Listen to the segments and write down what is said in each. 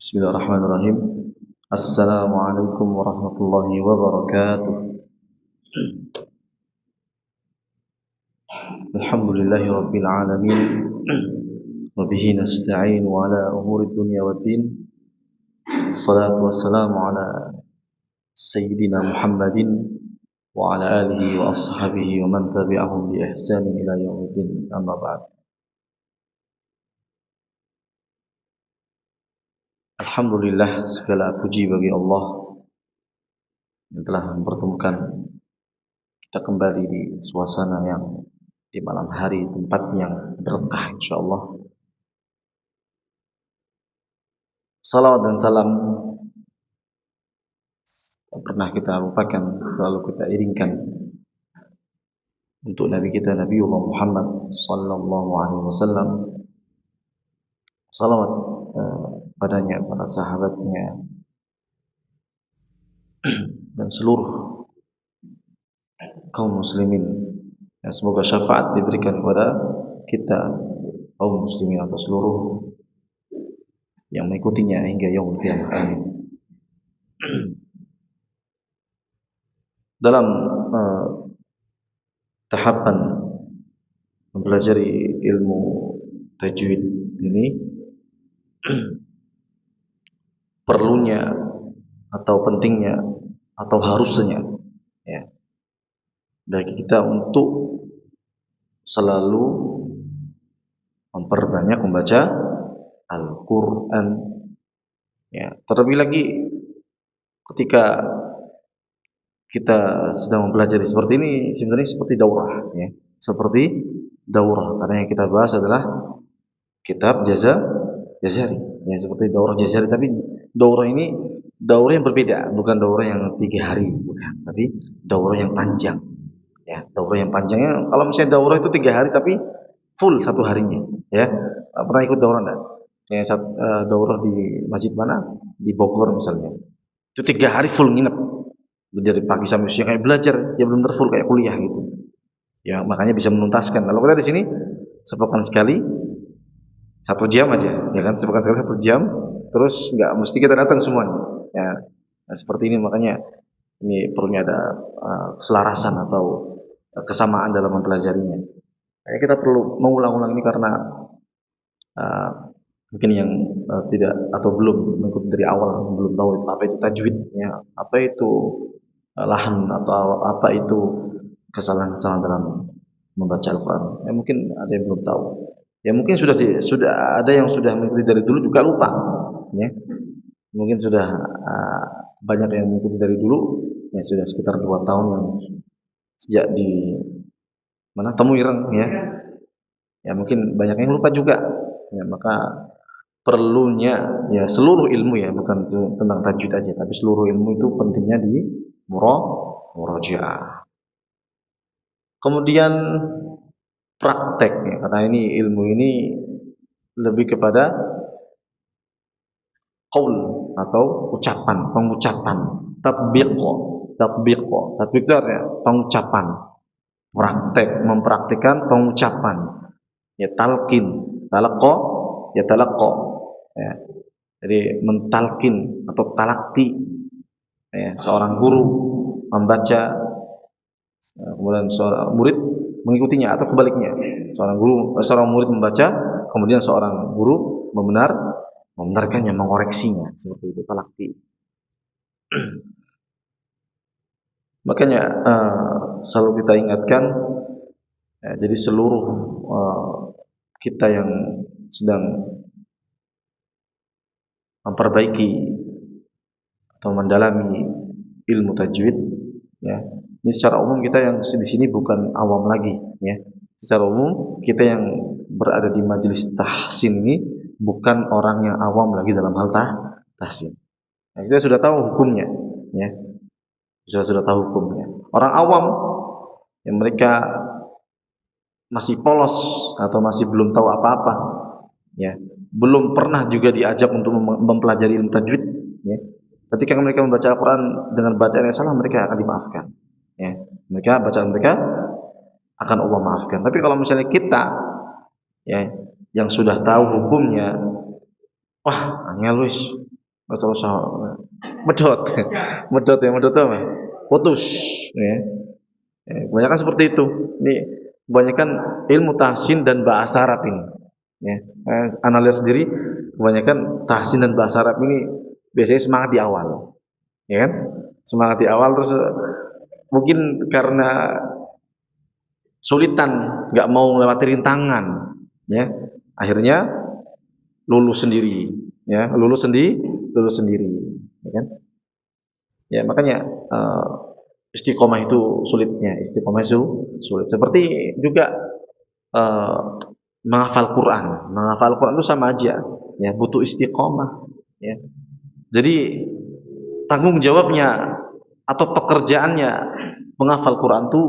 Bismillahirrahmanirrahim. Assalamualaikum warahmatullahi wabarakatuh. Alhamdulillahi rabbil alamin. Wa bihi nasta'inu ala umuri dunya waddin. Assalatu wassalamu ala sayyidina Muhammadin wa ala alihi wa ashabihi wa man tabi'ahum bi ihsanin ila yaumiddin. Amma ba'd. Alhamdulillah, segala puji bagi Allah yang telah mempertemukan kita kembali di suasana yang di malam hari, tempat yang berkah insyaallah. Salawat dan salam tak pernah kita lupakan, selalu kita iringkan untuk Nabi kita Nabiullah Muhammad sallallahu alaihi wasallam. Salawat padanya, para sahabatnya dan seluruh kaum muslimin. Ya, semoga syafaat diberikan kepada kita kaum muslimin atau seluruh yang mengikutinya hingga yaumul qiyamah. Amin. Dalam tahapan mempelajari ilmu tajwid ini, perlunya atau pentingnya atau harusnya ya bagi kita untuk selalu memperbanyak membaca Al-Quran ya. Terlebih lagi ketika kita sedang mempelajari seperti ini, sebenarnya seperti daurah ya. Seperti daurah, karena yang kita bahas adalah kitab Jazari ya, seperti daurah Jazari, tapi daurah ini daurah yang berbeda, bukan daurah yang 3 hari, bukan, tapi daurah yang panjang ya. Daurah yang panjangnya, kalau misalnya daurah itu 3 hari tapi full 1 harinya ya. Pernah ikut daurah enggak? Yang daurah di masjid mana? Di Bogor misalnya, itu 3 hari full nginep, dari pagi sampai siang kayak belajar, ya belum full kayak kuliah gitu ya, makanya bisa menuntaskan. Kalau kita di sini sepekan sekali 1 jam aja ya kan, sepekan sekali 1 jam, terus nggak mesti kita datang semuanya ya. Nah, seperti ini, makanya ini perlunya ada keselarasan atau kesamaan dalam mempelajarinya. Makanya kita perlu mengulang-ulang ini karena mungkin yang tidak atau belum mengikuti dari awal, belum tahu apa itu tajwid ya, apa itu lahan, atau apa itu kesalahan-kesalahan dalam membaca Al-Quran ya. Mungkin ada yang belum tahu ya, mungkin sudah ada yang sudah mengikuti dari dulu juga lupa ya. Mungkin sudah banyak yang mengikuti dari dulu ya, sudah sekitar 2 tahun yang sejak di mana Temuireng ya. Ya mungkin banyak yang lupa juga ya. Maka perlunya ya seluruh ilmu ya, bukan tentang tajwid aja, tapi seluruh ilmu itu pentingnya di murajaah. Kemudian praktek ya, karena ini ilmu ini lebih kepada qaul atau ucapan, pengucapan, tatbiq itu artinya pengucapan, praktek, mempraktikkan pengucapan ya. Talqin, talaqqa ya, talaqqa ya. Jadi mentalkin atau talaqi ya, seorang guru membaca, kemudian seorang murid mengikutinya, atau kebaliknya, seorang murid membaca, kemudian seorang guru membenarkannya, mengoreksinya, seperti itu talaqi. Makanya selalu kita ingatkan ya, jadi seluruh kita yang sedang memperbaiki atau mendalami ilmu tajwid ya, ini secara umum kita yang di sini bukan awam lagi ya. Secara umum kita yang berada di majelis tahsin ini bukan orang yang awam lagi dalam hal tahsin. Nah, kita sudah tahu hukumnya ya. Sudah tahu hukumnya. Orang awam yang mereka masih polos atau masih belum tahu apa-apa ya, belum pernah juga diajak untuk mempelajari ilmu tajwid ya. Ketika mereka membaca Al-Quran dengan bacaan yang salah, mereka akan dimaafkan ya. Bacaan mereka akan Allah maafkan. Tapi kalau misalnya kita ya yang sudah tahu hukumnya, wah angel wis, masalah medot. Medot ya, medot apa? Putus ya. Kebanyakan seperti itu. Ini kebanyakan ilmu tahsin dan bahasa Arab ini. Ya, analis sendiri kebanyakan tahsin dan bahasa Arab ini biasanya semangat di awal, ya kan? Semangat di awal terus mungkin karena sulitan, nggak mau melewati rintangan, ya, akhirnya lulus sendiri, ya, lulus sendiri, ya kan? Ya makanya istiqomah itu sulitnya, istiqomah itu sulit. Seperti juga uh, menghafal Quran itu sama aja, ya, butuh istiqomah, ya. Jadi tanggung jawabnya atau pekerjaannya menghafal Quran itu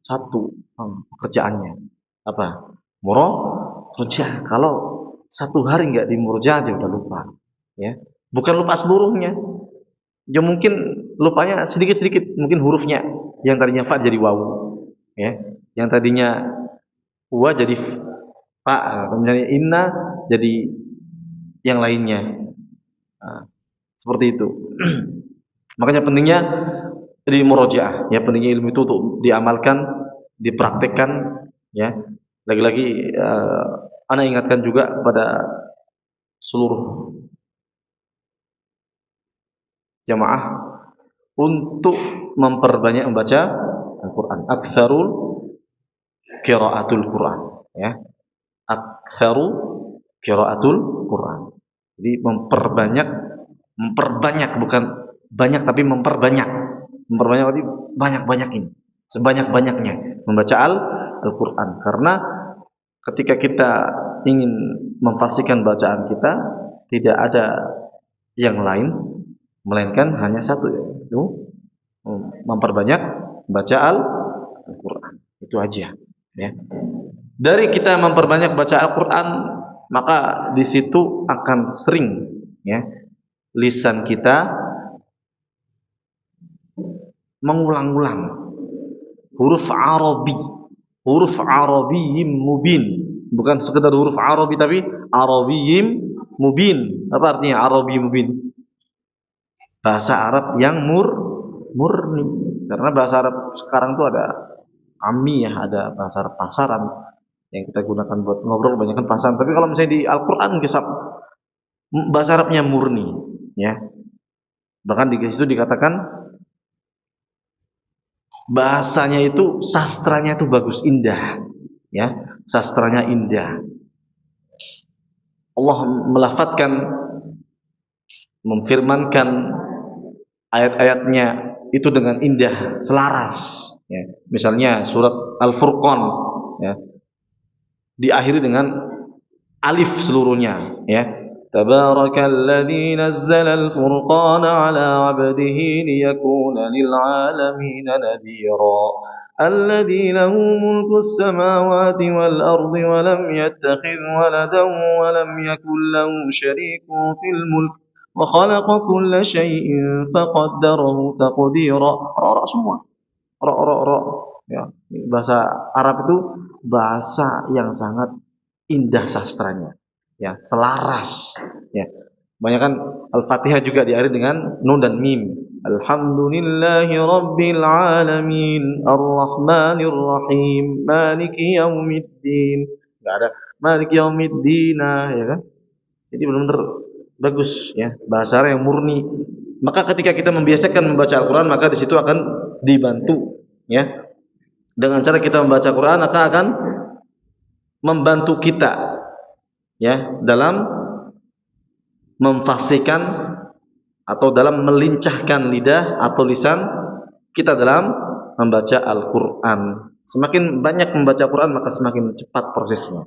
satu, pekerjaannya apa? Murojaah. Kalau satu hari nggak dimurojaah aja udah lupa, ya. Bukan lupa seluruhnya, ya mungkin lupanya sedikit-sedikit, mungkin hurufnya yang tadinya fa jadi waw, ya, yang tadinya wa jadi fa, kemudian inna jadi yang lainnya. Nah, seperti itu. Makanya pentingnya di murojaah, ya, pentingnya ilmu itu untuk diamalkan, dipraktekkan, ya. Lagi-lagi ana ingatkan juga pada seluruh jamaah untuk memperbanyak membaca Al-Quran. Aktsarul qiraatul Quran, ya. Aktsaru qiraatul Quran. Jadi memperbanyak bukan banyak tapi memperbanyak. Memperbanyak berarti banyak-banyakin. Sebanyak-banyaknya membaca Al-Quran. Karena ketika kita ingin memfasihkan bacaan kita, tidak ada yang lain melainkan hanya satu, yaitu memperbanyak baca Al-Quran. Itu aja, ya. Dari kita memperbanyak baca Al-Quran, maka di situ akan sering, ya, lisan kita mengulang-ulang huruf Arabiyyin mubin, bukan sekedar huruf Arabi tapi Arabiyyin mubin. Apa artinya Arabi mubin? Bahasa Arab yang murni. Karena bahasa Arab sekarang tuh ada amiyah, ada bahasa Arab pasaran yang kita gunakan buat ngobrol, kebanyakan pasaran. Tapi kalau misalnya di Al-Quran kisah bahasa Arabnya murni, ya. Bahkan di situ dikatakan bahasanya itu, sastranya itu bagus, indah, ya, sastranya indah. Allah melafadzkan, memfirmankan ayat-ayatnya itu dengan indah, selaras, ya. Misalnya surat Al-Furqan, ya, diakhiri dengan alif seluruhnya, ya. Tabarakalladzi nazzala al-furqana 'ala 'abdihi liyakuna lil 'alamin nadhira. Alladzi lahu mulku as-samawati wal ardi wa lam yattakhidh waladan wa lam yakul lahu syarikun fil mulk wa khalaqa kulla syai'in faqaddarahu taqdira. Ra semua. Ra. Ya, bahasa Arab itu bahasa yang sangat indah sastranya, ya, selaras, ya. Kebanyakan Al-Fatihah juga diakhiri dengan nun dan mim. Alhamdulillahi rabbil alamin arrahmanir rahim maliki yaumiddin. Enggak ada maliki yaumiddin, ya kan? Jadi benar-benar bagus, ya, bahasa Arab yang murni. Maka ketika kita membiasakan membaca Al-Quran, maka di situ akan dibantu, ya. Dengan cara kita membaca Quran, maka akan membantu kita, ya, dalam memfasihkan atau dalam melincahkan lidah atau lisan kita dalam membaca Al-Quran. Semakin banyak membaca Quran, maka semakin cepat prosesnya.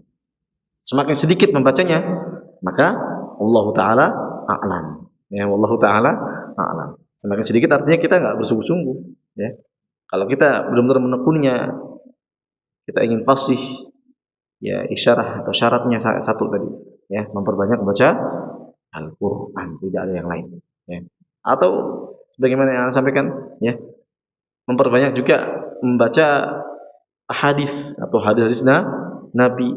Semakin sedikit membacanya, maka Allah Ta'ala a'lam, ya, Allah Ta'ala a'lam. Semakin sedikit artinya kita nggak bersungguh-sungguh, ya. Kalau kita benar-benar menekuninya, kita ingin fasih, ya, isyarah atau syaratnya satu tadi, ya, memperbanyak membaca Al-Quran, tidak ada yang lain, ya. Atau sebagaimana yang saya sampaikan, ya, memperbanyak juga membaca hadis atau hadis Nabi,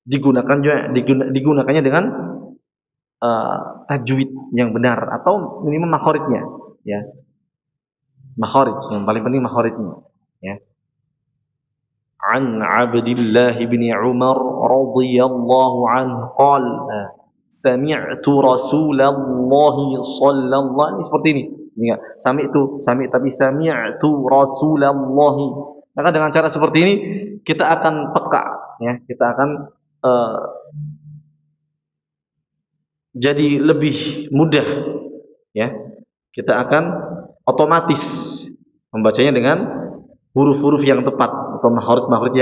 digunakannya dengan tajwid, yang benar atau minimal makhorijnya, ya. Makharij, yang paling penting makharijnya, ya. An Abdullah bin Umar radhiyallahu anhu qala sami'tu Rasulullah sallallahu ini seperti ini. Enggak, sami tapi sami'tu Rasulullah. Maka dengan cara seperti ini kita akan peka, ya. Kita akan uh, jadi lebih mudah, ya. Kita akan otomatis membacanya dengan huruf-huruf yang tepat atau makhraj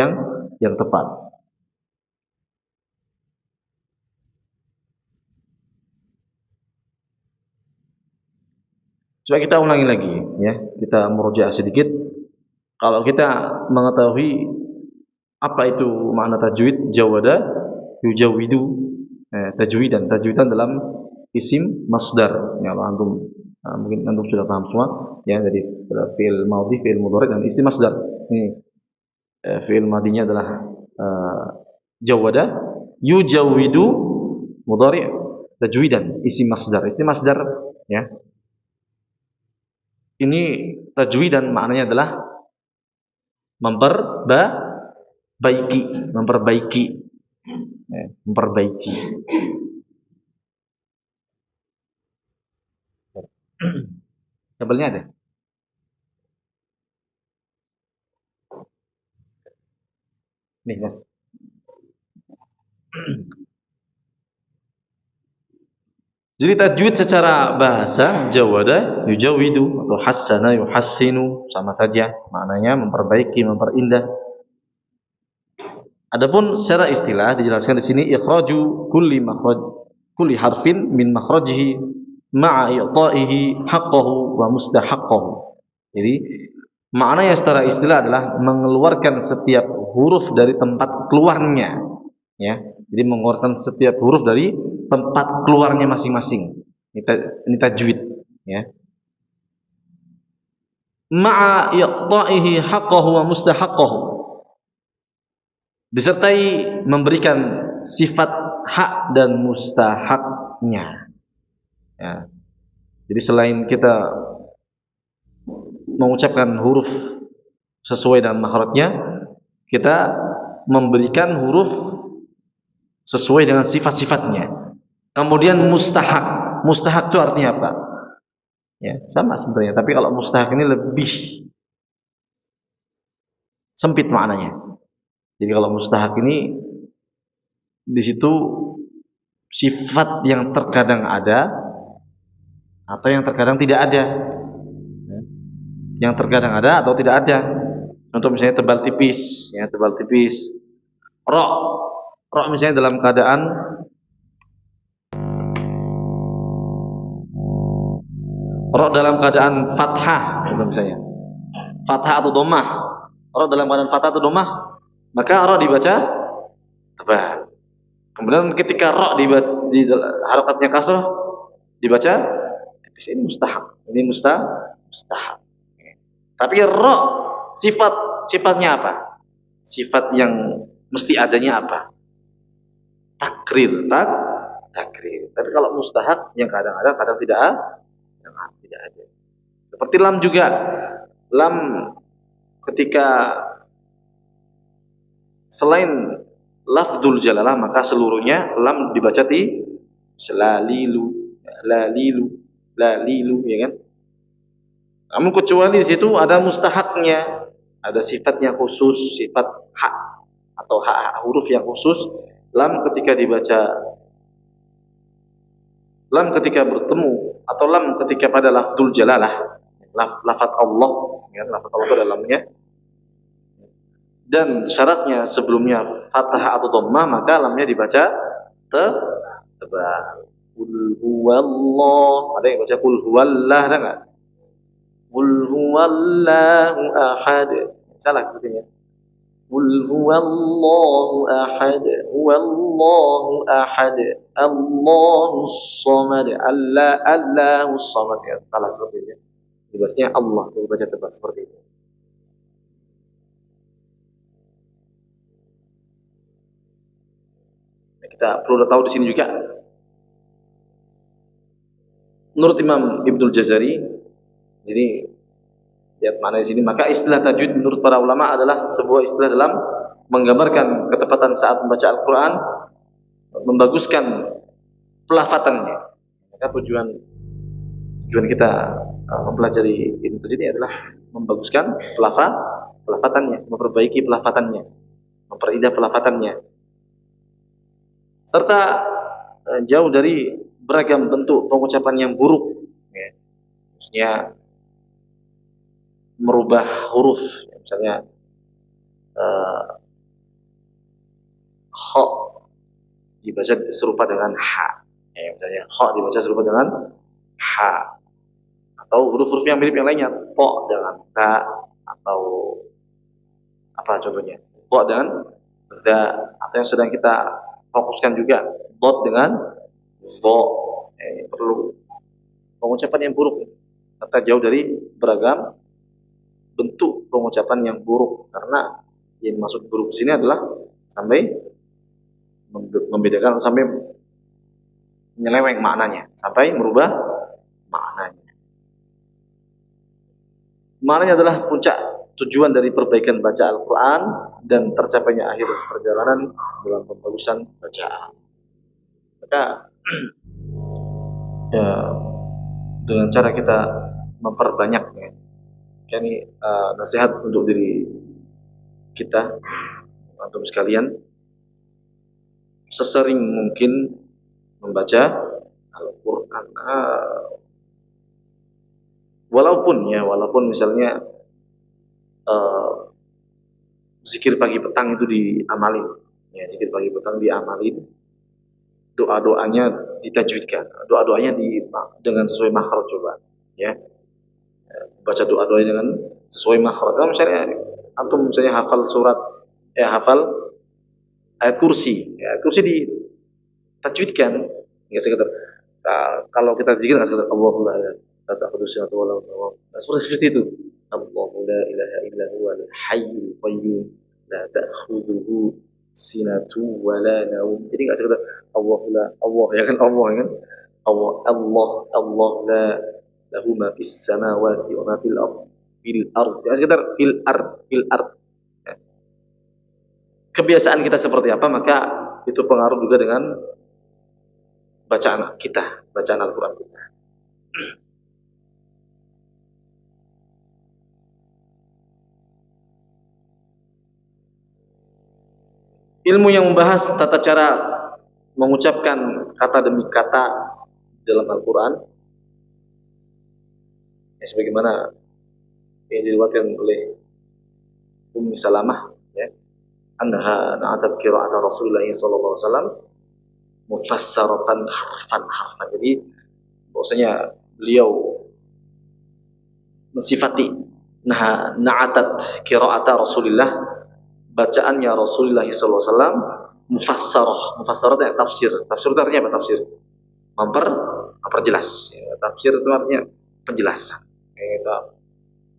yang tepat. Coba kita ulangi lagi, ya. Kita murojaah sedikit. Kalau kita mengetahui apa itu makna tajwid, jawada, yujawidu, tajwidan dalam isim masdar. Ya, antum mungkin antum sudah paham semua, ya, dari fi'il madhi, fi'il mudhari dan isim masdar. Ini fi'il madhinya adalah jawada, yujawidu mudhari, tajwidan isim masdar. Isim masdar, ya. Ini tajwidan maknanya adalah memperbaiki, memperbaiki. Kabelnya ada? Nih, Mas. Jadi tajwid secara bahasa jawada yujawidu atau hassana yuhassinu sama saja, maknanya memperbaiki, memperindah. Adapun secara istilah dijelaskan di sini ikhraju kulli harfin min makhrajihi ma'a i'ta'ihi haqqahu wa mustahaqqahu. Jadi maknanya secara istilah adalah mengeluarkan setiap huruf dari tempat keluarnya, ya. Jadi mengeluarkan setiap huruf dari tempat keluarnya masing-masing. Ini tajwid, ya. Ma'a i'ta'ihi haqqahu wa mustahaqqahu. Disertai memberikan sifat hak dan mustahaknya. Ya. Jadi selain kita mengucapkan huruf sesuai dengan makhrajnya, kita memberikan huruf sesuai dengan sifat-sifatnya. Kemudian mustahak. Mustahak itu artinya apa? Ya, sama sebenarnya, tapi kalau mustahak ini lebih sempit maknanya. Jadi kalau mustahak ini di situ sifat yang terkadang ada atau yang terkadang tidak ada. Yang terkadang ada atau tidak ada. Contoh misalnya tebal tipis, ya, tebal tipis. Ra misalnya dalam keadaan fathah, misalnya fathah atau dhammah. Ra dalam keadaan fathah atau dhammah, maka ra dibaca tebal. Kemudian ketika ra di harakatnya kasrah dibaca tipis. Ini mustahak. Ini mustahak. Tapi ra sifatnya apa? Sifat yang mesti adanya apa? Takrir. Tapi kalau mustahak yang kadang ada, kadang tidak ada. Seperti lam juga. Lam ketika selain lafdzul jalalah maka seluruhnya lam dibaca di lalilu, ya kan? Namun kecuali di situ ada mustahaknya, ada sifatnya khusus, sifat hak atau hak huruf yang khusus. Lam ketika bertemu atau lam ketika pada lafdzul jalalah, lafaz Allah, ya, lafaz Allah itu ada lamnya. Dan syaratnya sebelumnya fathah atau dhammah, maka lamnya dibaca tebal. Qul huwallah, ada yang baca qul huwallah, ada enggak? Qul huwallahu ahad. Salah sepertinya. Qul huwallahu ahad, huwallahu ahad, Allahus samad, Allahus samad. Ya, salah sepertinya. Dibacanya Allah, dibaca tebal seperti itu. Kita perlu tahu di sini juga Menurut Imam Ibnul Jazari, jadi lihat mana di sini, maka istilah tajwid menurut para ulama adalah sebuah istilah dalam menggambarkan ketepatan saat membaca Al-Quran, membaguskan pelafatannya. Maka tujuan kita mempelajari ilmu tajwid ini adalah membaguskan pelafatannya, memperbaiki pelafatannya, memperindah pelafatannya, serta jauh dari beragam bentuk pengucapan yang buruk, ya. Maksudnya merubah huruf, misalnya kha dibaca serupa dengan ha, ya, misalnya kha dibaca serupa dengan ha, atau huruf-huruf yang mirip yang lainnya, po dengan ta, atau apa contohnya, po dengan za, atau yang sedang kita fokuskan juga dot dengan zo, perlu pengucapan yang buruk, serta jauh dari beragam bentuk pengucapan yang buruk, karena yang maksud buruk di sini adalah sampai membedakan, sampai menyeleweng maknanya, sampai merubah maknanya. Maknanya adalah puncak tujuan dari perbaikan baca Al-Quran dan tercapainya akhir perjalanan dalam pembagusan bacaan. Maka ya, dengan cara kita memperbanyak, ya, ini nasihat untuk diri kita, antum sekalian, sesering mungkin membaca Al-Quran. Walaupun misalnya zikir pagi petang itu diamalin, ya, zikir pagi petang diamalin, doa-doanya ditajwidkan, doa-doanya dengan sesuai makhraj, coba, ya, baca doa-doanya dengan sesuai makhraj. Kalau misalnya antum misalnya hafal surat, hafal ayat kursi, ya, kursi ditajwidkan, nggak sekedar kalau kita zikir nggak sekedar Allahu la seperti itu. Allahu la ilaha illa huwal hayyul qayyum la ta'khudhuhu sinatu wa la naum. Jadi enggak sekedar Allah, ya kan, Allah, ya kan, Allah la lahu ma fis samawati wa ma fil ard. Enggak sekedar fil ard. Kebiasaan kita seperti apa, maka itu pengaruh juga dengan bacaan kita, bacaan Al-Quran kita. Ilmu yang membahas tata cara mengucapkan kata demi kata dalam Al-Quran, ya, sebagaimana yang diriwayatkan oleh Ummi Salamah, ya, annaha na'atat qira'ata Rasulullah sallallahu alaihi wasallam mufassaratan harfan. Jadi bahwasanya beliau mensifati na'atat qira'ata Rasulullah, bacaannya Rasulullah SAW, mufassarah yang tafsir itu artinya apa? Tafsir memperjelas, ya, tafsir itu artinya penjelasan, ya,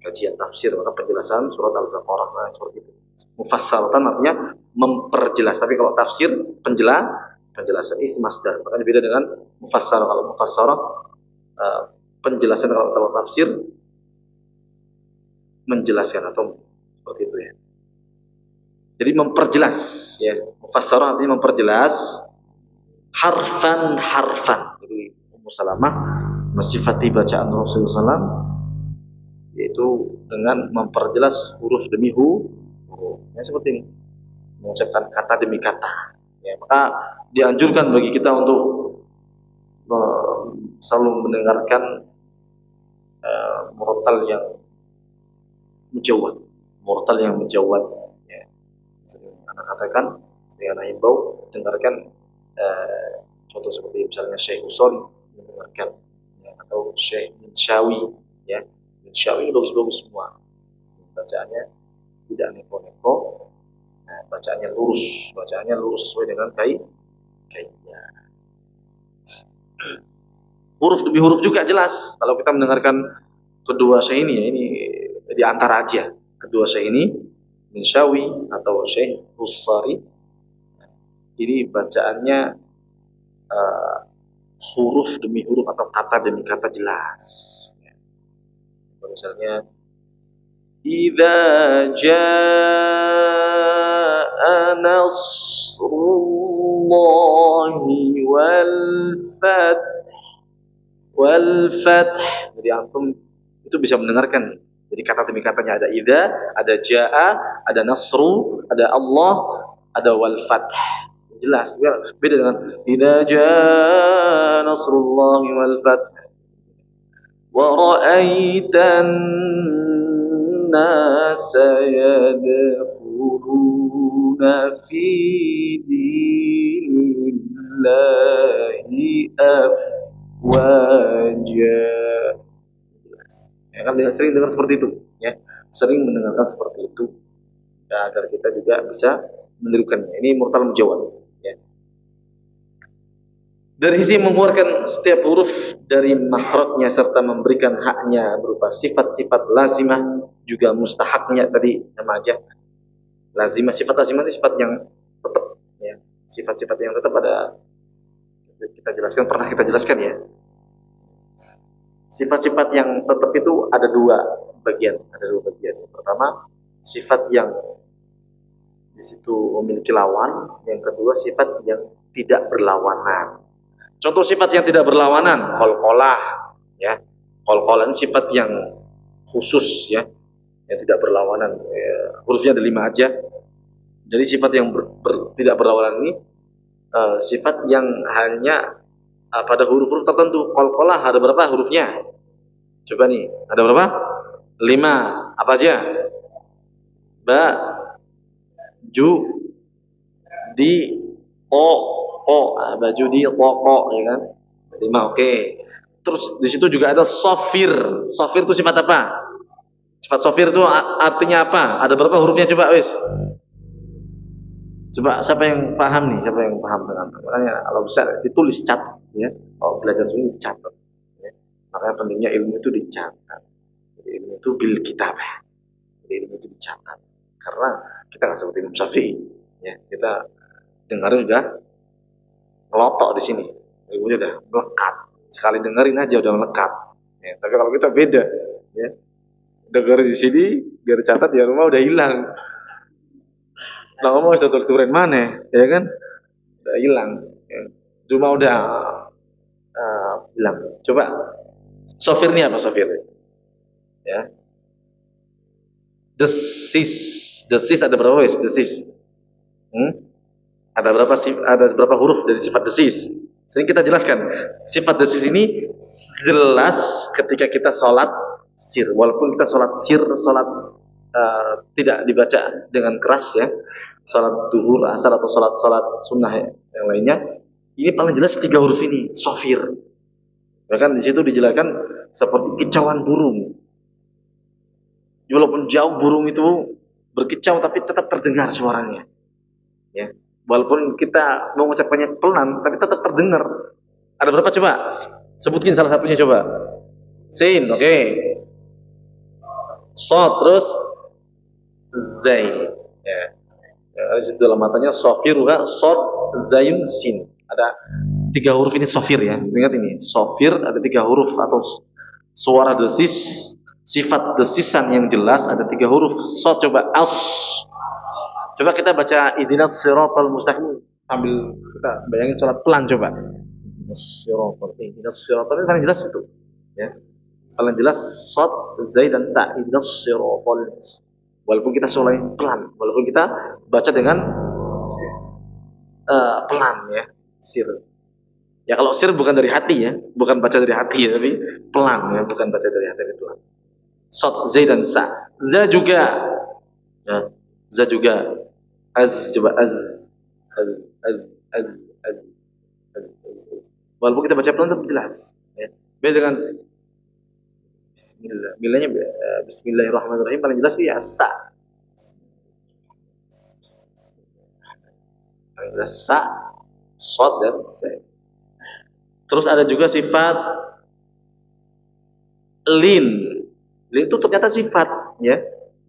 kajian tafsir, maka penjelasan surat Al-Baqarah, nah, seperti itu. Mufassaratan artinya memperjelas, tapi kalau tafsir penjelasan, isim masdar, makanya beda dengan mufassarah. Kalau mufassarah penjelasan, kalau tafsir menjelaskan, atau seperti itu, ya. Jadi memperjelas, ya, mufassarah artinya memperjelas, harfan. Jadi Ummu Salamah mensifati bacaan Rasulullah SAW yaitu dengan memperjelas huruf demi huruf, ya, seperti ini, mengucapkan kata demi kata, ya. Maka dianjurkan bagi kita untuk selalu mendengarkan murattal yang mujawwad, ya. Anak katakan, sering anak himbau, dengarkan contoh seperti misalnya Syekh Usori, mendengarkan, ya, atau Syekh Minsyawi, ya, Minsyawi bagus-bagus semua, bacaannya tidak neko-neko, nah, bacaannya lurus sesuai dengan kaidnya. Huruf demi huruf juga jelas. Kalau kita mendengarkan kedua Syekh ini, ya, ini di antara aja kedua Syekh ini, Minsyawi atau Syekh Usari, ini bacaannya huruf demi huruf atau kata demi kata jelas. Misalnya, idza jaa nasrullahi wal fath. Jadi antum itu bisa mendengarkan. Jadi kata demi katanya ada idza, ada jaa, ada nasru, ada Allah, ada wal fath. Jelas, beda dengan idza jaa nasrullahi wal fath. Wa ra'aitan nasa yadkhuluna fi dinillahi afwaja. Ya kan sering dengar seperti itu, ya. Sering mendengarkan seperti itu. Ya, agar kita juga bisa menirukannya. Ini muhtal mujawwad, ya. Dari sisi mengeluarkan setiap huruf dari makhrajnya serta memberikan haknya berupa sifat-sifat lazimah juga mustahaknya tadi nama aja. Lazimah, sifat lazimah itu sifat yang tetap, ya. Sifat-sifat yang tetap ada kita jelaskan, pernah kita jelaskan, ya. Sifat-sifat yang tetap itu ada dua bagian. Yang pertama, sifat yang di situ memiliki lawan. Yang kedua, sifat yang tidak berlawanan. Contoh sifat yang tidak berlawanan, qalqalah, ya. Qalqalah ini sifat yang khusus, ya, yang tidak berlawanan. Ya, hurufnya ada 5 aja. Jadi sifat yang tidak berlawanan ini sifat yang hanya pada huruf-huruf tertentu. Qalqalah ada berapa hurufnya? Coba nih, ada berapa? 5. Apa aja? Ba, ju, di, o, baju di, ko, ya kan? 5, oke. Terus di situ juga ada sofir. Sofir itu sifat apa? Sifat sofir itu artinya apa? Ada berapa hurufnya coba, wis? Coba siapa yang paham nih? Siapa yang paham dengan? Makanya kalau bisa ditulis, catat, ya. Kalau belajar sendiri dicatat, ya. Makanya pentingnya ilmu itu dicatat. Jadi ilmu itu bil kitab. Jadi ilmu itu dicatat. Karena kita nggak seperti Imam Syafi'i, ya. Kita dengarin udah ngelotok di sini, ilmunya udah melekat. Sekali dengerin aja udah melekat. Ya, tapi kalau kita beda, ya. Dengerin di sini, biar catat di rumah udah hilang. Nah, ngomong satu turen mana, ya kan? Udah hilang. Ya. Cuma udah hilang. Coba sofir ini apa sofir? Ya. Desis ada berapa wis? Desis. Ada berapa sih? Ada berapa huruf dari sifat desis? Sering kita jelaskan. Sifat desis ini jelas ketika kita sholat sir. Walaupun kita sholat sir, sholat tidak dibaca dengan keras, ya. Sholat duhur, asar atau sholat sunnah, ya, yang lainnya. Ini paling jelas 3 huruf ini, sofir. Bahkan di situ dijelaskan seperti kicauan burung. Walaupun jauh burung itu berkicau, tapi tetap terdengar suaranya. Ya. Walaupun kita mau mengucapkannya pelan, tapi tetap terdengar. Ada berapa coba? Sebutkin salah satunya coba. Sin, oke. Sod, terus zai. Ya. Di situ dalam matanya sofiruha, sod, zayun, sin. Ada 3 huruf ini sofir, ya. Ingat ini, sofir ada 3 huruf atau suara desis, sifat desisan yang jelas ada 3 huruf. Sod coba as. Coba kita baca ihdinas siratal mustaqim sambil kita bayangin sholat pelan coba. Ihdinas siratal ini paling jelas itu, ya. Paling jelas sod, zai dan sa. Ihdinas siratal. Walaupun kita sholat pelan, walaupun kita baca dengan pelan, ya, sir. Ya kalau sir bukan dari hati, ya, bukan baca dari hati, ya, tapi pelan, ya, bukan baca dari hati itu. Sod, zai dan sa. Za juga, ya, za juga. Az, coba az. Walaupun kita baca pelan tetap jelas, ya. Beda dengan Bismillah. Bilanya Bismillahirrahmanirrahim paling jelas ya sa. Paling jelas sa, sod dan sa. Terus ada juga sifat lin. Lin itu ternyata sifat, ya.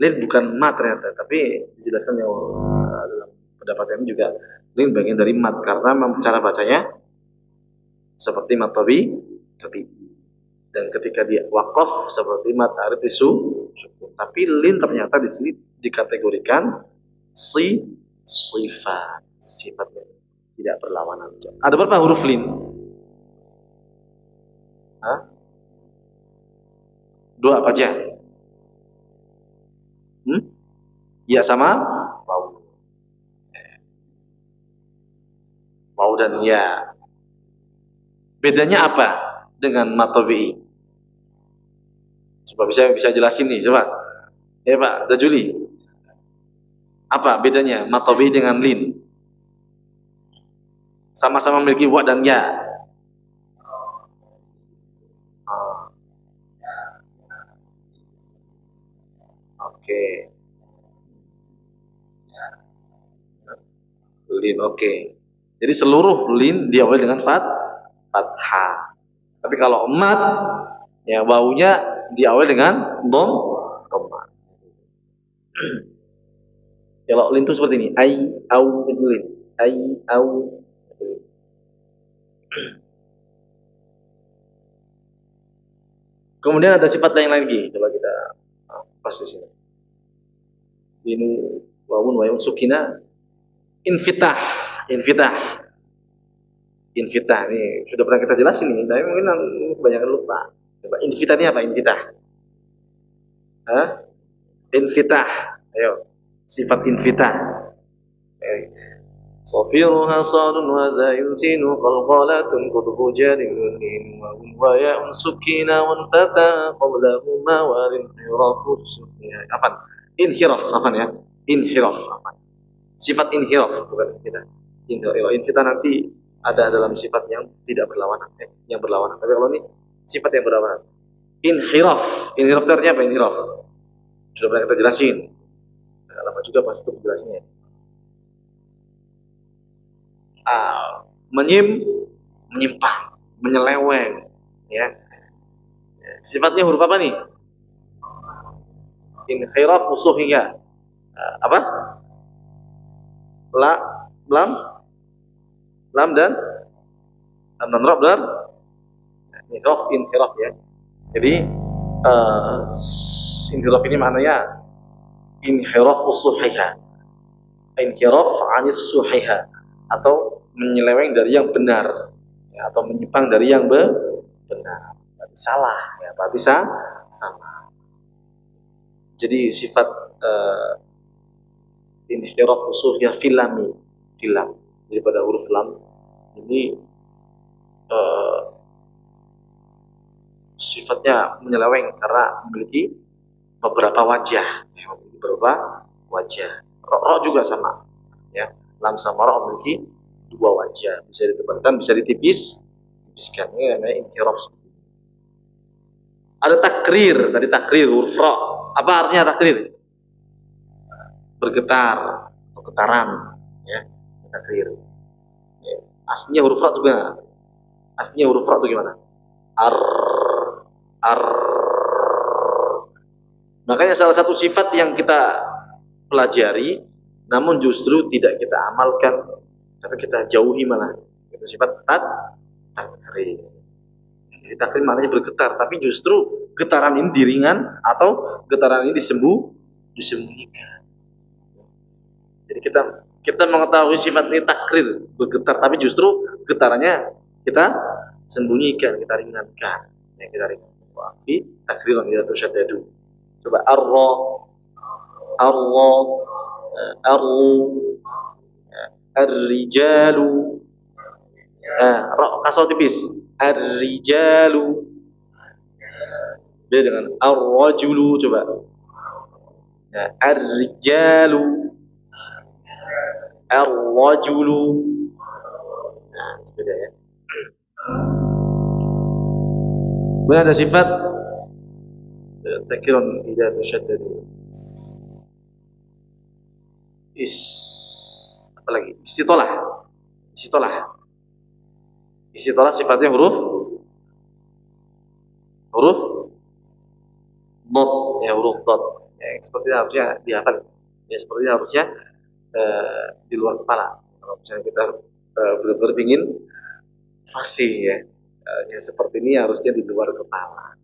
Lin bukan mat ternyata, tapi dijelaskan yang dalam pendapat ini juga lin bagian dari mat karena cara bacanya seperti matobi tapi, dan ketika dia wakaf seperti matahari tisu sukun. Tapi lin ternyata di sini dikategorikan sifatnya tidak berlawanan. Ada berapa huruf lin? Hah? 2 apa aja? Ya sama waw. Waw dan ya. Bedanya apa dengan matobi? Coba bisa jelasin nih, coba. Ya Pak Dajuli. Apa bedanya matobi dengan lin? Sama-sama memiliki wa dan ya. Oke. Lin, oke. Jadi seluruh lin diawali dengan fathah. Tapi kalau mat, ya wawunya diawali dengan dhamma. Kalau lin itu seperti ini, ai, au, itu lin. Ai, au. Kemudian ada sifat lain lagi. Coba kita pas di sini. Ini wawun wayun sukina infitah. Infitah ini sudah pernah kita jelasin nih, tapi mungkin kebanyakan lupa. Coba infitah ini apa? Infitah. Hah? Infitah. Ayo. Sifat infitah. Safiruha sadun wa zayun sinu qalqalatun qudbu jadin wa ya'un sukina wa fata qablahu ma warin hirafu sukina. Afan. Inhiraf, afan ya. Inhiraf, afan. Sifat inhiraf bukan infitah. Infitah nanti ada dalam sifat yang tidak berlawanan, yang berlawanan. Tapi kalau ini sifat yang berlawanan. Inhiraf itu artinya apa? Inhiraf sudah pernah kita jelasin. Nah, lama juga pas itu penjelasannya. Menyimpang, menyeleweng, ya. Sifatnya huruf apa nih? Inhiraf usuhnya apa? Lam dan ra benar. Inhiraf ya. Jadi inhiraf ini maknanya inhiraf suhiha. Inhiraf 'anis suhiha, atau menyeleweng dari yang benar, ya, atau menyimpang dari yang benar. Berarti salah ya, berarti salah. Jadi sifat inhiraf suhiha filam. Jadi pada huruf lam ini sifatnya menyeleweng karena memiliki beberapa wajah, Ro juga sama, ya. Lam sama ro memiliki 2 wajah, bisa ditebalkan, bisa ditipiskan. Ini namanya inhiraf. Ada takrir, tadi takrir huruf ro. Apa artinya takrir? Bergetar atau getaran, ya. Takrir. Ya. Aslinya huruf ro juga. Aslinya huruf ro itu gimana? Ar. Makanya salah satu sifat yang kita pelajari, namun justru tidak kita amalkan, tapi kita jauhi malah. Itu sifat takrir. Jadi takrir maknanya bergetar, tapi justru getaran ini diringan atau getaran ini disembunyikan. Jadi kita mengetahui sifat ini takrir, bergetar, tapi justru getarannya kita sembunyikan, kita ringankan. Ya, kita ringankan. Fi takrir yang tidak tersyadadu. Coba arro, ar-rijalu, ro kasar tipis, ar-rijalu. Beda dengan ar-rajulu, coba. Ya, ar-rijalu, ar-rajulu. Nah, beda ya. Kemudian ada sifat takrirun idza tashaddadu. Apa lagi? Istitolah sifatnya huruf dot, ya, huruf dot. Ya, seperti harusnya dihafal. Ya, seperti harusnya di luar kepala. Kalau misalnya kita benar-benar ingin fasih ya. Yang seperti ini harusnya di luar kepala.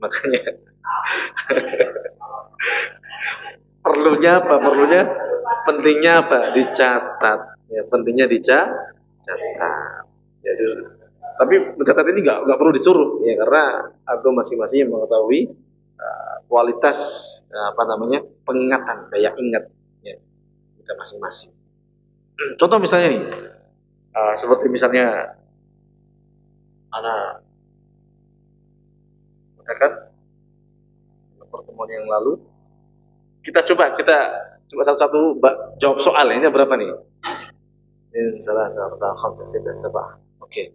Makanya perlunya apa? Perlunya pentingnya apa? Dicatat. Ya, pentingnya dicatat. Jadi, tapi mencatat ini nggak perlu disuruh ya karena atau masing-masing yang mengetahui kualitas apa namanya pengingatan daya ingat ya kita masing-masing. Contoh misalnya nih, seperti misalnya anak kan pertemuan yang lalu kita coba satu-satu jawab soal ini berapa nih? Ini salah satu khamsah sita sabah. Oke.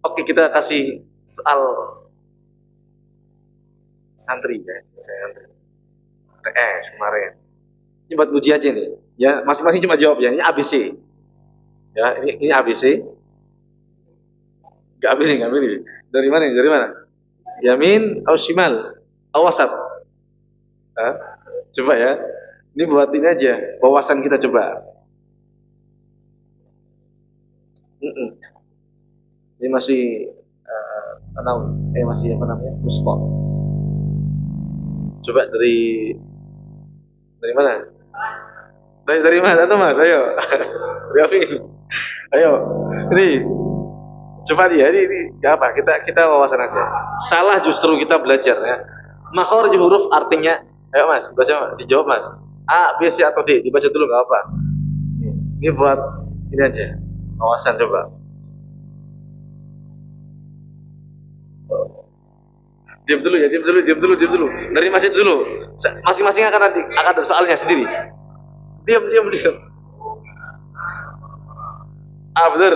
Oke, kita kasih soal santri ya, misalnya santri. TS kemarin. Ini buat uji aja nih. Ya, masing-masing cuma jawab ya. Ini ABC. Ya, ini ABC. Gak pilih, gak pilih. Dari mana? Dari mana? Yamin atau shimal? Awasat. Coba ya. Ini buat ini aja. Wawasan kita coba. Ini masih masih apa namanya? Mustok. Coba dari mana? Dari mana tuh Mas? Ayo. Dari Ayo. Ini coba dia ini apa? Kita wawasan aja. Salah justru kita belajar ya. Makhraj huruf artinya, ayo Mas, baca dijawab Mas. A, B, C atau D? Dibaca dulu nggak apa. Ini buat ini aja. Wawasan coba. Diam dulu ya, diam dulu. Dari masjid dulu. Masing-masing akan ada soalnya sendiri. Diam. Bener.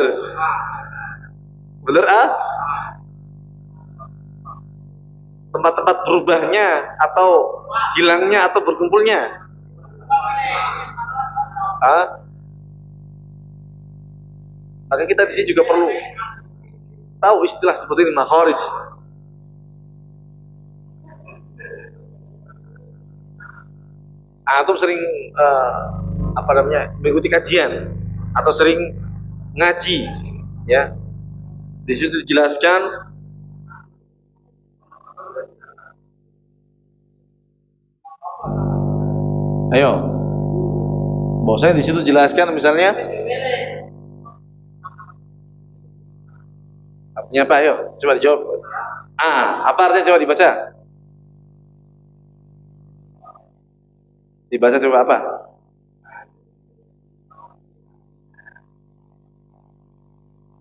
Bener tempat-tempat berubahnya atau hilangnya atau berkumpulnya. Maka kita di sini juga perlu tahu istilah seperti ini makhraj. Atau sering apa namanya mengikuti kajian atau sering ngaji ya. Di situ dijelaskan ayo bahwasanya di situ jelaskan misalnya artinya apa ayo coba dijawab. Apa artinya coba dibaca coba apa.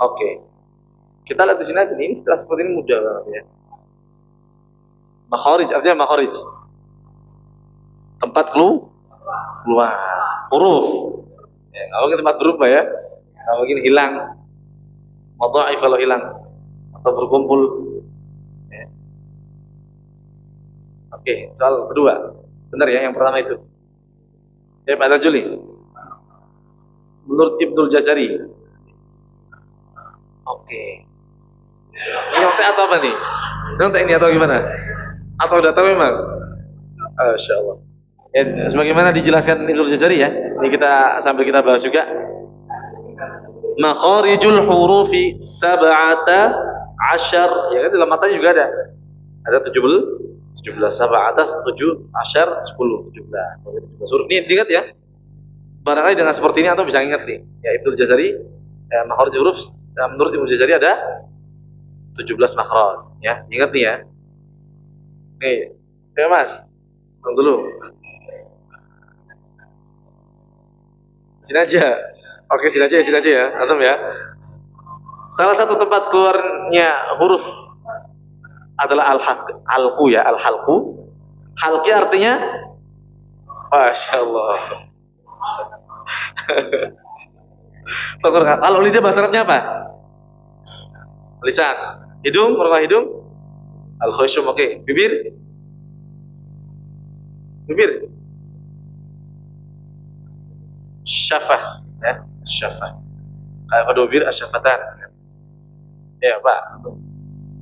Oke. Kita lihat di sini aja nih, ini istilah seperti ini mudah banget ya. Makhraj artinya makhraj. Tempat keluar huruf. Ya, nggak mungkin tempat berubah ya. Nggak mungkin hilang. Mudha'if kalau hilang atau berkumpul. Ya. Oke, soal kedua. Benar ya yang pertama itu. Ya Pak Rajuli. Menurut Ibnul Jazari. Oke. Nyontek atau apa nih? Nyontek ini atau gimana? Atau udah tahu memang? Masya Allah. Ya, sebagaimana dijelaskan Ibnul Jazari ya. Ini kita sambil kita bahas juga. Makharijul hurufi sab'ata asyar. Ya kan dalam matanya juga ada. Ada 17 sab'ata 7 asyar 10 17 huruf ini diingat ya. Barangkali dengan seperti ini atau bisa ingat nih. Ya Ibnul Jazari makharijul huruf menurut Ibnul Jazari ada 17 makhraj ya. Ingat nih ya. Oke. Oke Mas. Tunggu dulu. Sini aja. Oke, sini aja ya. Antum ya. Salah satu tempat keluarnya huruf adalah al-halqu ya, al-halqu. Halqi artinya Masya Allah. Kalau lidah bahasa Arabnya apa? Lisan. Hidung, warna hidung. Al-khusyum, oke. Bibir. Syafah, ya. Syafah. Kayak pada bibir asyafatan. Ya, Pak.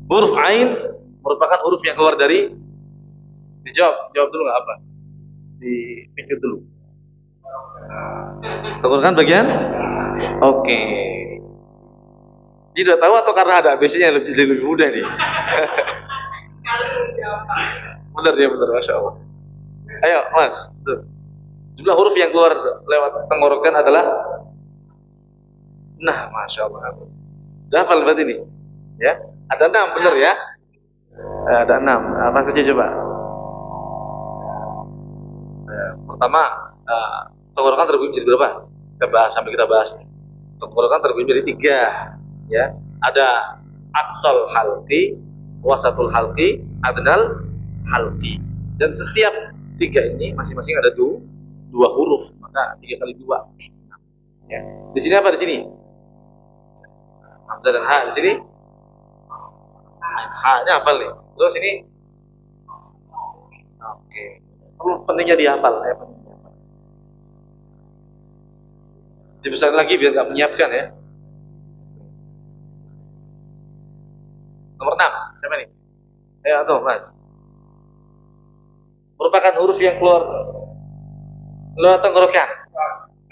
Huruf ain merupakan huruf yang keluar dari jawab dulu nggak apa? Dipikir dulu. Tenggorokan bagian? Oke. Dia udah tahu atau karena ada ABC-nya lebih mudah nih? Bener ya, bener, Masya Allah. Ayo Mas, tuh. Jumlah huruf yang keluar lewat tenggorokan adalah, nah, Masya Allah. Udah hafal berarti ini? Ya, ada 6, bener ya? Ada 6. Apa saja coba? Pertama, tenggorokan terbagi menjadi berapa? Kita bahas sampai kita bahas. Tenggorokan terbagi menjadi 3, ya. Ada aksal halqi, wasatul halqi, adnal halqi. Dan setiap 3 ini masing-masing ada 2 huruf, maka 3 kali 2. Ya. Di sini apa di sini? Hamzah dan ha di sini. Ha-nya hafal nih. Terus ini. Oke. Pentingnya dihafal ya, pentingnya. Dibesarin lagi biar nggak menyiapkan ya. Nomor 6, siapa nih? Ayo Mas. Merupakan huruf yang keluar lewat tenggorokan.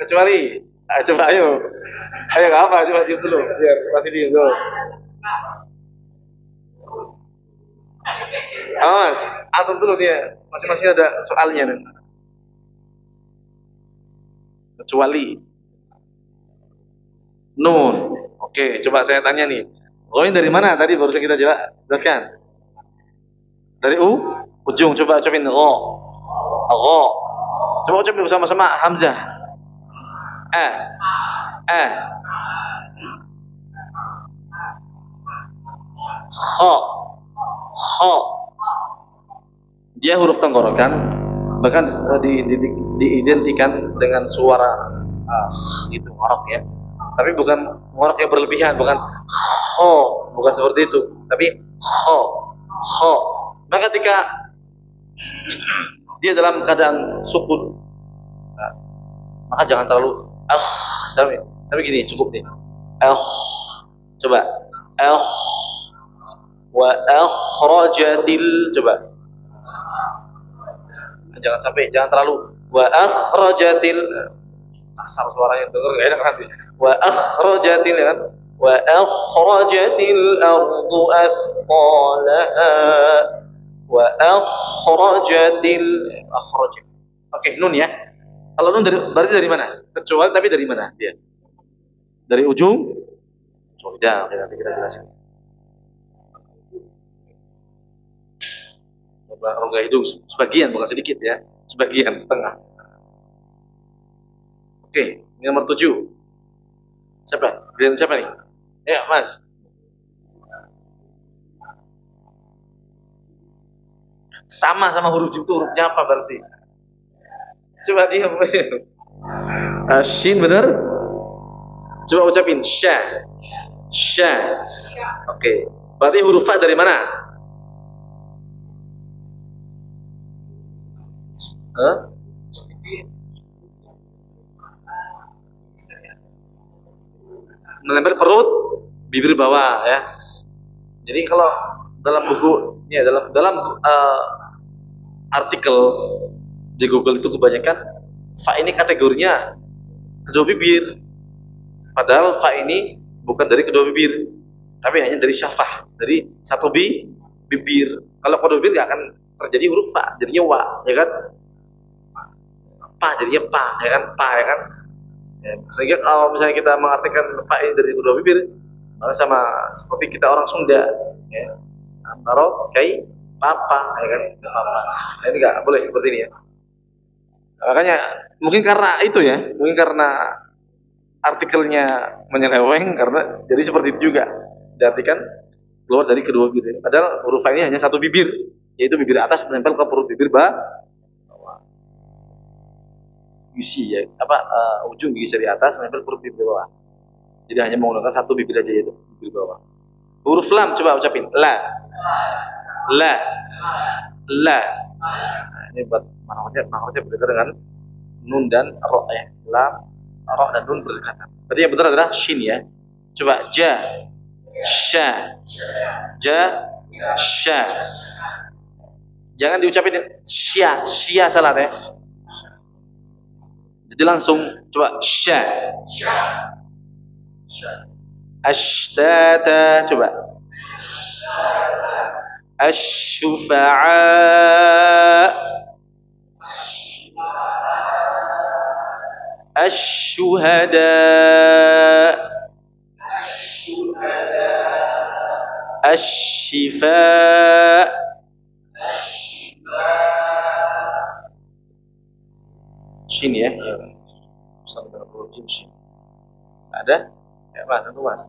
Kecuali, coba ayo. Ayo nggak apa, coba diem dulu. Biar masih diem dulu. Mas, atur dulu dia. Masing-masing ada soalnya nih. Kecuali nun. Oke, coba saya tanya nih. Ini dari mana tadi baru kita jelaskan? Dari ujung. Coba ucapin ro. Coba ucapin bersama-sama hamzah. Kha. Dia huruf tenggorokan, bahkan diidentikan dengan suara gitu, ngorok ya. Tapi bukan ngorok yang berlebihan, bukan bukan seperti itu, tapi kha. Maka ketika dia dalam keadaan sukun, maka jangan terlalu sampai gini, cukup nih. Coba wa akhrajatil, coba. Jangan terlalu wa akhrajatil, kasar suaranya, denger gak enak nanti. Wa akhrajatil, ya kan? Wa akhrajatil ardu athqalaha. Wa akhrajatil, Oke, nun ya. Kalau nun berarti dari mana? Kecuali, tapi dari mana dia? Dari ujung? Sudah, nanti kita jelasin. Rongga hidung sebagian, bukan sedikit ya, sebagian, setengah. Oke, ini nomor 7. Siapa? Giliran siapa nih? Ya, Mas. Sama huruf itu, hurufnya apa berarti? Coba diam. Shin benar? Coba ucapin sya. Oke. Berarti huruf fa dari mana? Menempel perut, bibir bawah ya. Jadi kalau dalam buku ya, dalam artikel di Google itu kebanyakan fa ini kategorinya kedua bibir. Padahal fa ini bukan dari kedua bibir, tapi hanya dari syafah, dari satu bibir. Kalau kedua bibir nggak akan terjadi huruf fa, jadinya wa, ya kan? Pa jadinya pa, ya kan? Ya, sehingga kalau misalnya kita mengartikan fa ini dari kedua bibir, maka sama seperti kita orang Sunda, ya. Antara kai papa, ya kan? Papa. Nah, ini nggak boleh seperti ini ya. Makanya mungkin karena itu ya, mungkin karena artikelnya menyeleweng, karena jadi seperti itu juga diartikan keluar dari kedua bibir. Padahal huruf ini hanya satu bibir, yaitu bibir atas menempel ke perut bibir bawah. Gigi ya, ujung gigi dari atas menempel perut bibir bawah. Jadi hanya menggunakan satu bibir aja, yaitu bibir bawah. Huruf lam coba ucapin la. Nah, ini buat makhrajnya berdekatan dengan nun dan ro ya. Lam, ro dan nun berdekatan. Tadi yang benar adalah shin ya. Coba ja, sya, jangan diucapin sya salah ya. Jadi langsung coba sya. Ashtata. Coba. Asyufa'a. Asyuhada. Asyifa. Shin ya. Shin. Ada? Ya, Mas, satu Mas.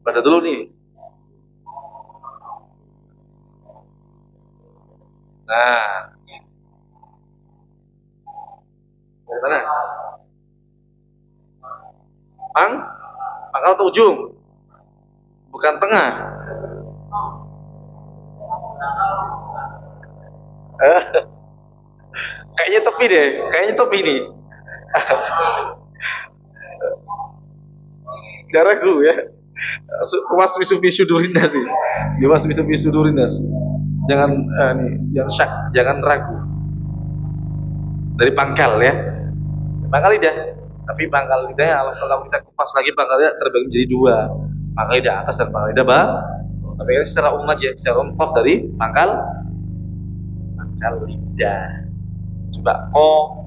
Baca dulu nih. Nah. Dari mana? Pangkal atau ujung? Bukan tengah. Kayaknya tepi deh. Kayaknya tepi nih. Jangan ragu ya. Tumas misufi sudurinas nih. Tumas misufi sudurinas. Jangan nih, jangan ragu. Dari pangkal ya. Pangkal lidah. Tapi pangkal lidahnya kalau kita kupas lagi pangkalnya terbagi menjadi dua. Pangkal lidah atas dan pangkal lidah bawah. Tapi ini secara umum aja, secara umum dari pangkal lidah. Coba ko.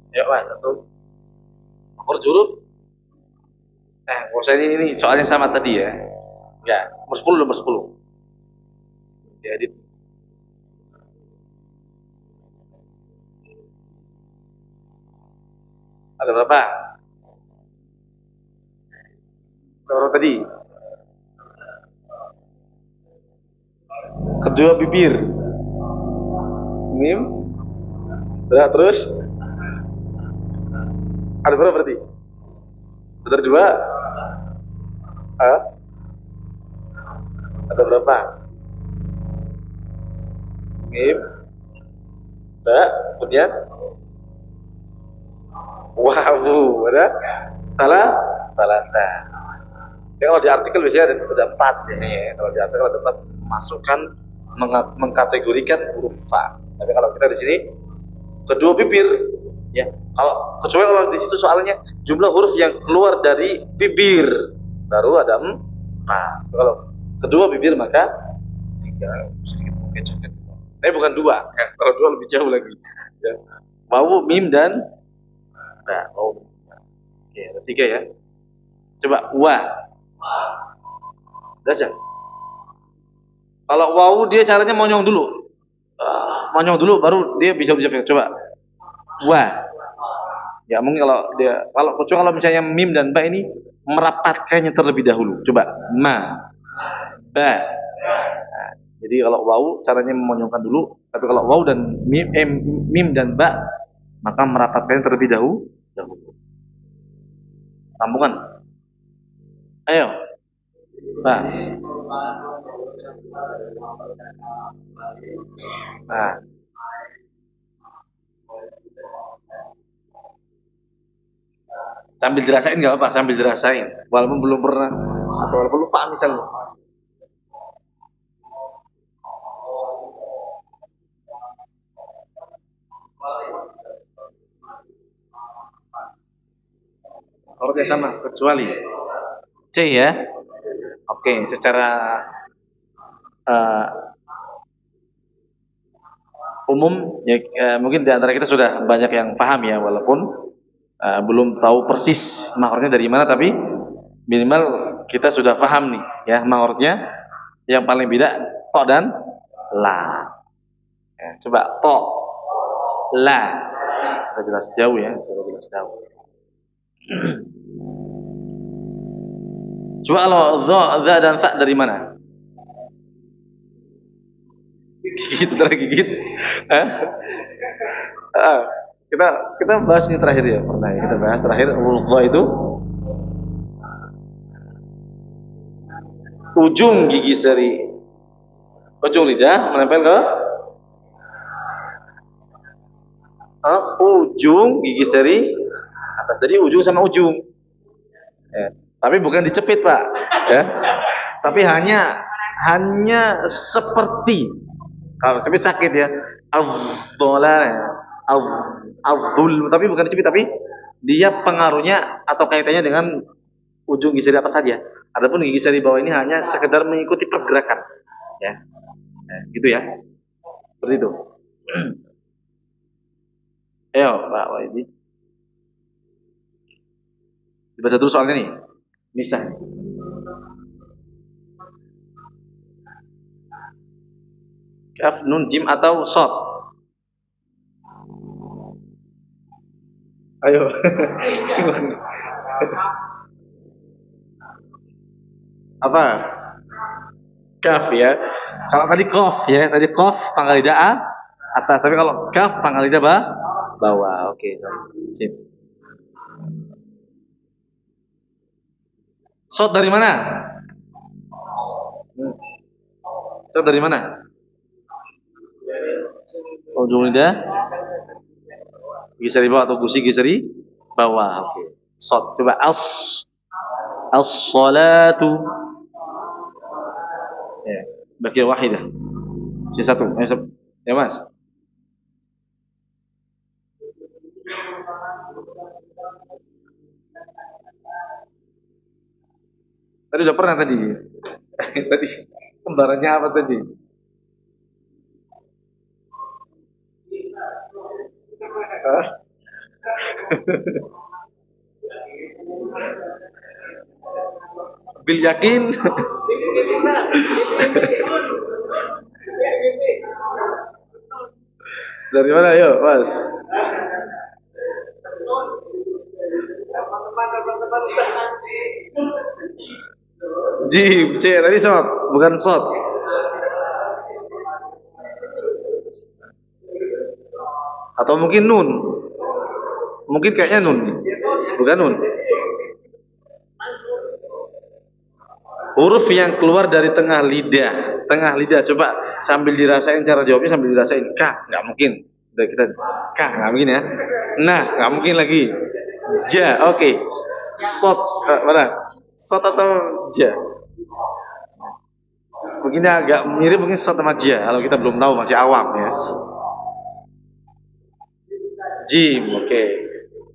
Ya, Mas, satu. Huruf. Nggak usah ini soalnya sama tadi ya. Ya, nomor 10. Diedit. Ada berapa? Berapa tadi? Kedua bibir. Mim. Terus ada berapa berarti? Betul dua? Ada berapa? Mim. Kemudian wawu, ada? Salah? Jadi kalau di artikel biasanya ada 4 ya. Kalau di artikel ada 4 masukkan mengkategorikan huruf fa. Tapi kalau kita di sini kedua bibir ya. Kecuali kalau di situ soalnya jumlah huruf yang keluar dari bibir baru ada 4. Kalau kedua bibir maka 3 sedikit mungkin coklat. Tapi bukan 2. Kalau 2 lebih jauh lagi. Ya. Wawu, mim dan wawu. Oke, ada 3 ya. Coba wa. Dasar. Kalau wawu dia caranya monyong dulu. Monyong dulu baru dia bisa ucapin. Coba. Wa. Ya mungkin kalau misalnya mim dan ba ini merapatkannya terlebih dahulu. Coba. Ma. Ba. Nah, jadi kalau wawu caranya memonyongkan dulu, tapi kalau wawu dan mim dan ba maka merapatkannya terlebih dahulu. Sambungan. Ayo. Nah. Sambil dirasain nggak apa? Sambil dirasain. Walaupun belum pernah atau walaupun lupa misalnya. Orangnya sama kecuali C ya. Oke, secara umum ya, mungkin di antara kita sudah banyak yang paham ya, walaupun belum tahu persis makrotnya dari mana, tapi minimal kita sudah paham nih ya makrotnya. Yang paling beda to dan la. Ya, coba to, la. Sudah jelas jauh ya, sudah jelas jauh. Coba kalau dha dan ta dari mana? Gigit lagi gigit. Kita bahas ini terakhir ya, pernah ya. Kita bahas terakhir dha itu ujung gigi seri, ujung lidah menempel ke ujung gigi seri atas. Jadi ujung sama ujung ya. Tapi bukan dicepit Pak ya. Tapi hanya seperti, kalau cepit sakit ya, al-dhalal, tapi bukan dicepit, tapi dia pengaruhnya atau kaitannya dengan ujung gigi seri atas saja. Adapun gigi seri bawah ini hanya sekedar mengikuti pergerakan, ya, gitu ya, seperti itu. Ayo, Pak Waidi, dibaca dulu soalnya nih, misah. Kaf, nun, jim atau shot? Ayo. Apa? Kaf ya. Kalau tadi kof ya, tadi kof pangkal lidah a atas, tapi kalau kaf pangkal lidah bawah. Oke, sip. Shot dari mana? Shot dari mana? Ujung lidah, gigi seri bawah atau gusi gigi seri bawah. Oke. Shot. Coba as-salatu. Ya, bagi wahidah. Satu. Ya, Mas. Tadi udah pernah tadi. Tadi kembarannya apa tadi? Bil yakin. Dari mana, ayo, Mas? Jim, C, tadi shot, bukan shot. Atau mungkin nun. Mungkin kayaknya nun. Bukan nun. Huruf yang keluar dari tengah lidah. Tengah lidah. Coba sambil dirasain cara jawabnya, sambil dirasain. K, nggak mungkin. Udah kita K, nggak mungkin ya. Nah, nggak mungkin lagi. Ja, oke. Okay. Sot, mana? Sot atau ja? Begini agak mirip mungkin sot sama ja. Kalau kita belum tahu, masih awam ya. Jim, oke. Okay.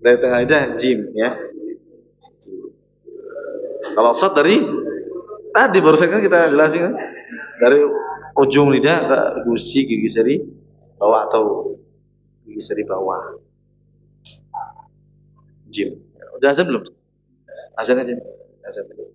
Dari tengah lidah, jim ya. Kalau shot dari tadi barusan kan kita jelasin kan, dari ujung lidah ke gusi gigi seri bawah atau gigi seri bawah. Jim. Udah azan belum? Azan aja. Azan dulu.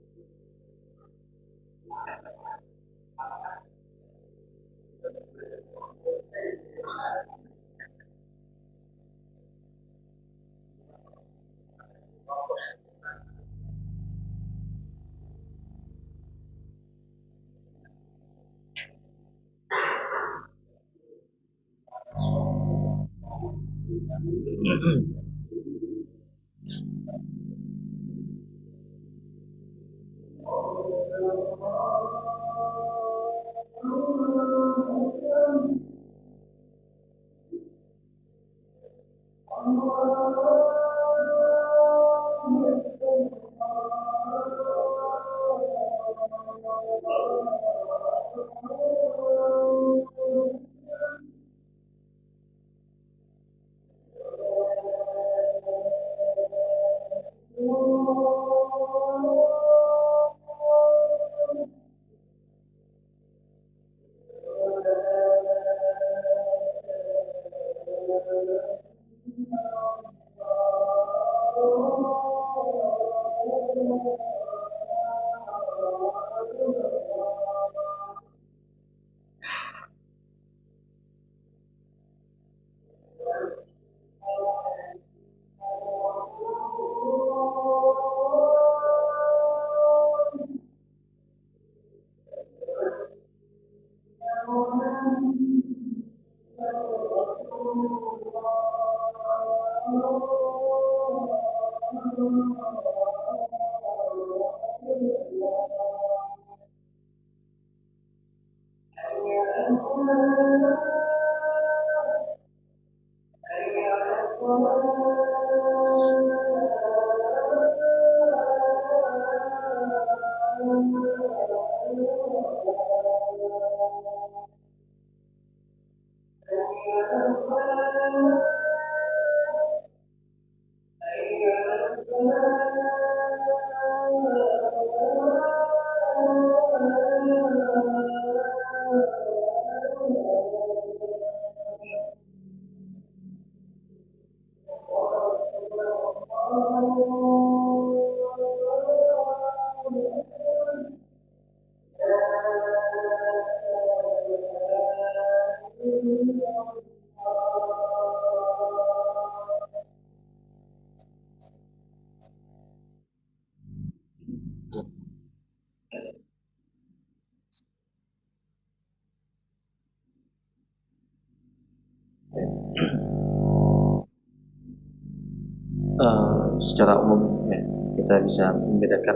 secara umum ya, kita bisa membedakan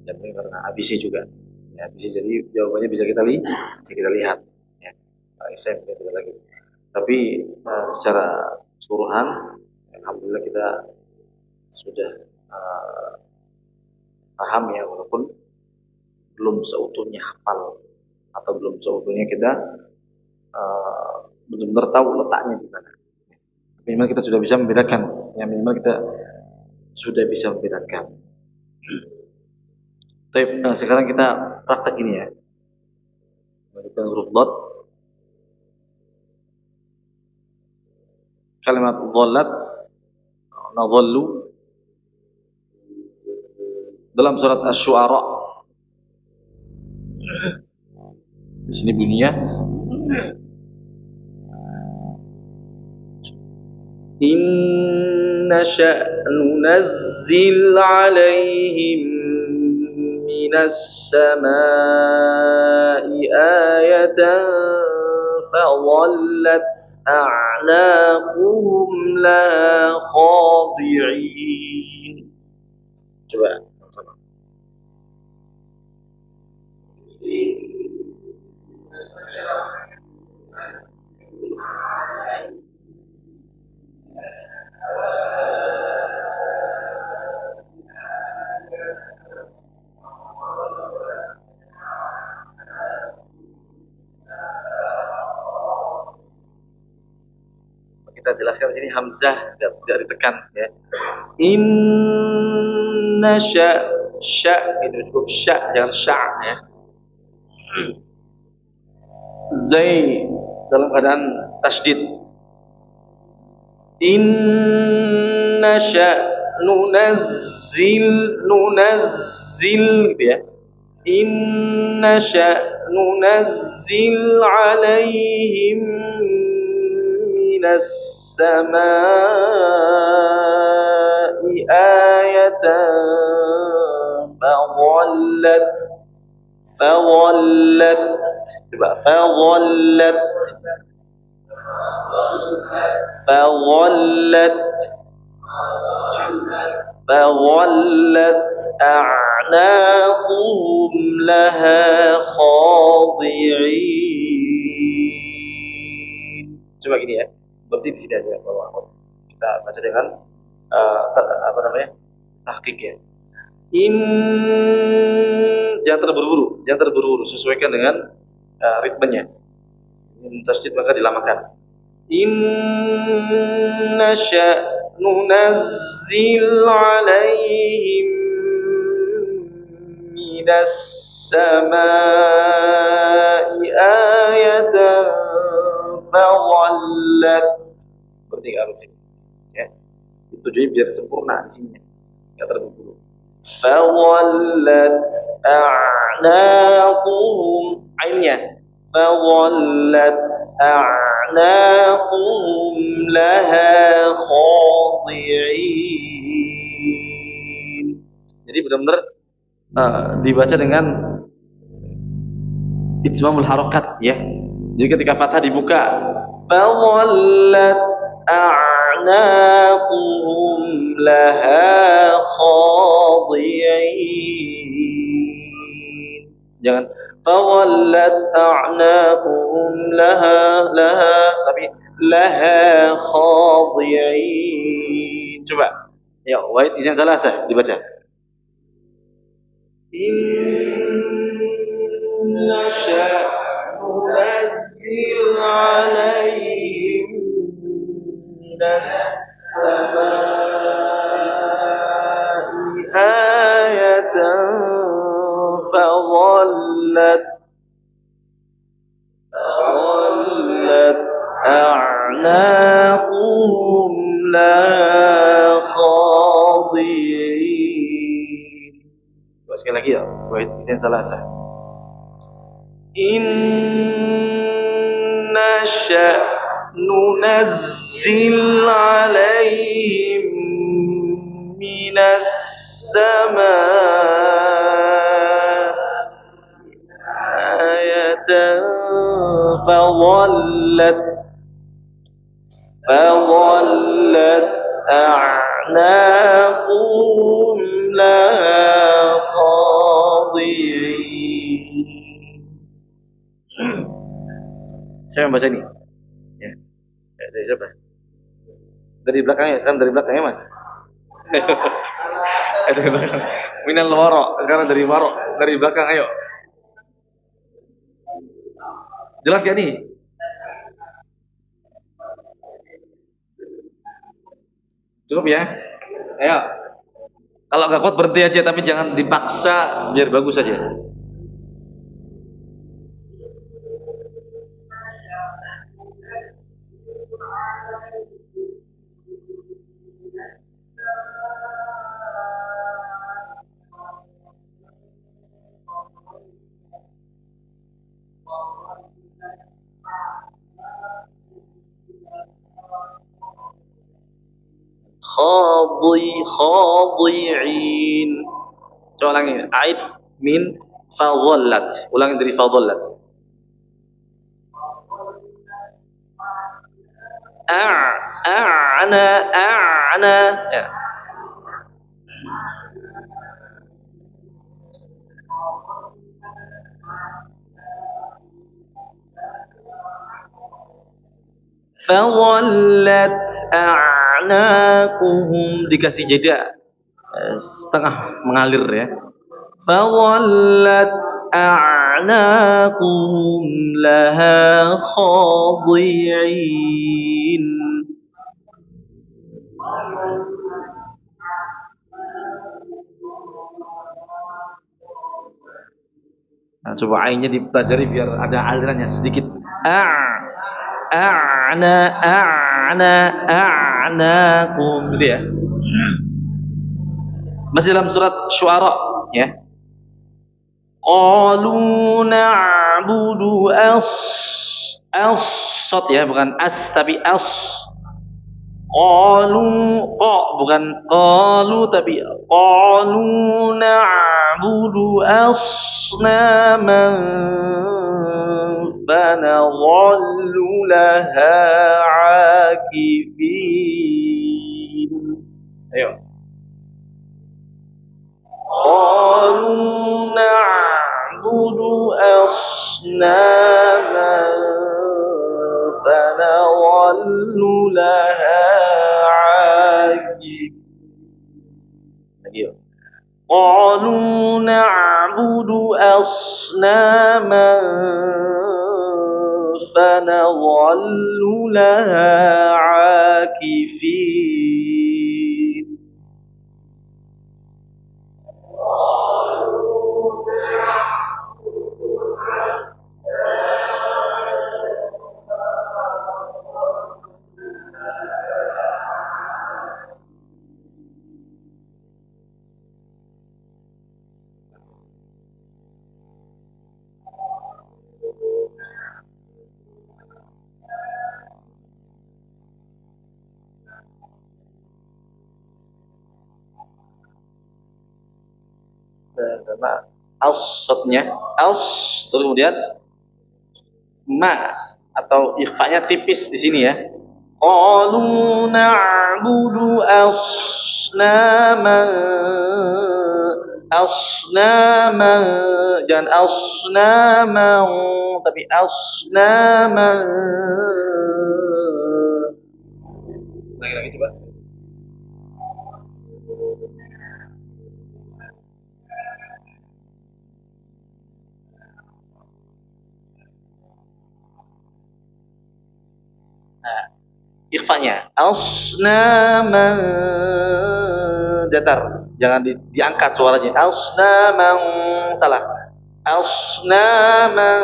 ya, karena ABC juga ya, ABC, jadi jawabannya bisa kita lihat ya. Saya tidak lagi, tapi secara keseluruhan alhamdulillah kita sudah paham ya, walaupun belum seutuhnya hafal atau belum seutuhnya kita benar-benar tahu letaknya di mana. Minimal kita sudah bisa membedakan, ya minimal kita sudah bisa membedakan. Tapi sekarang kita praktek ini ya. Kita huruf dot. Kalimat dhallat, nadhallu dalam surat Asy-Syu'ara. Di sini bunyinya Inna sya'nu nazzil 'alaihim minas samaa'i ayatan fadhallat a'naquhum la khadi'in. Coba sama-sama. Kita jelaskan di sini hamzah tidak ditekan ya. Inna sya itu cukup sya, jangan sya ya. Zai dalam keadaan tasydid. Inna sya nunazzil gitu ya. Inna sya nunazzil 'alaihim minas samaa'i ayatan fadhallat coba fadhallat a'naquhum laha khadi'in. Coba gini ya, berarti di sini aja bahwa kita baca dengan apa namanya, tahqiq ya. Jangan terburu-buru, sesuaikan dengan ritmenya. Tasydid maka dilamakan. Inna sya'nu nazzil 'alaihim minas samaa'i ayatan fadhallat. Berarti harus ini ya. Tujuannya biar sempurna di sini. Enggak terburu-buru. Fadhallat a'naquhum, ainnya fadhallat a'naquhum laha khadi'in. Jadi benar-benar dibaca dengan itmamul harakat ya. Jadi ketika fathah dibuka fadhallat a'naquhum laha khadi'in. Jangan fadhallat a'naquhum laha tapi laha khadi'in. Coba. Ya, wahid izan salasah dibaca. Inna sya'nu nazzil 'alaihim minas samaa'i ayatan fadhallat a'naquhum la khadi'in. Sekali lagi ya, wahid izan salasah. Inna sya'nu nazzil 'alaihim minas samaa'i ayatan fadhallat أعناقهم لها خاضعين. Saya membaca ini. Ya. Dari siapa? Dari belakangnya, sekarang dari belakangnya Mas. Dari belakang. Minal waro, sekarang dari waro, dari belakang ayo. Jelas ya nih? Cukup ya? Ayo. Kalau nggak kuat berhenti aja, tapi jangan dipaksa, biar bagus saja. Khadi'in. Coba ulangi. Aid min fadhallat. Ulangi dari fadhallat. A'na. Ya. Fadhallat a'naquhum, dikasih jeda setengah mengalir ya. Fadhallat a'naquhum laha khadi'in. Nah, coba ainnya dipelajari biar ada alirannya sedikit. A'naquhum gitu ya. Masih dalam surat Syu'ara ya. Qalu na'budu as-sot ya, bukan as tapi as. Qalu bukan qalu tapi qalu na'budu asnaman fanadhallu laha 'akifin. Ayo. Qalu na'budu asnaman fanadhallu laha 'akifin. Lagi yuk. Qalu na'budu asnaman fanadhallu laha 'akifin. As-sotnya terus kemudian ma atau ikhfanya tipis di sini ya. Qalu na'budu asnaman jangan asnaman tapi asnaman. Lagi coba. Ikhfanya asnaman datar, jangan diangkat suaranya. Asnaman salah. Asnaman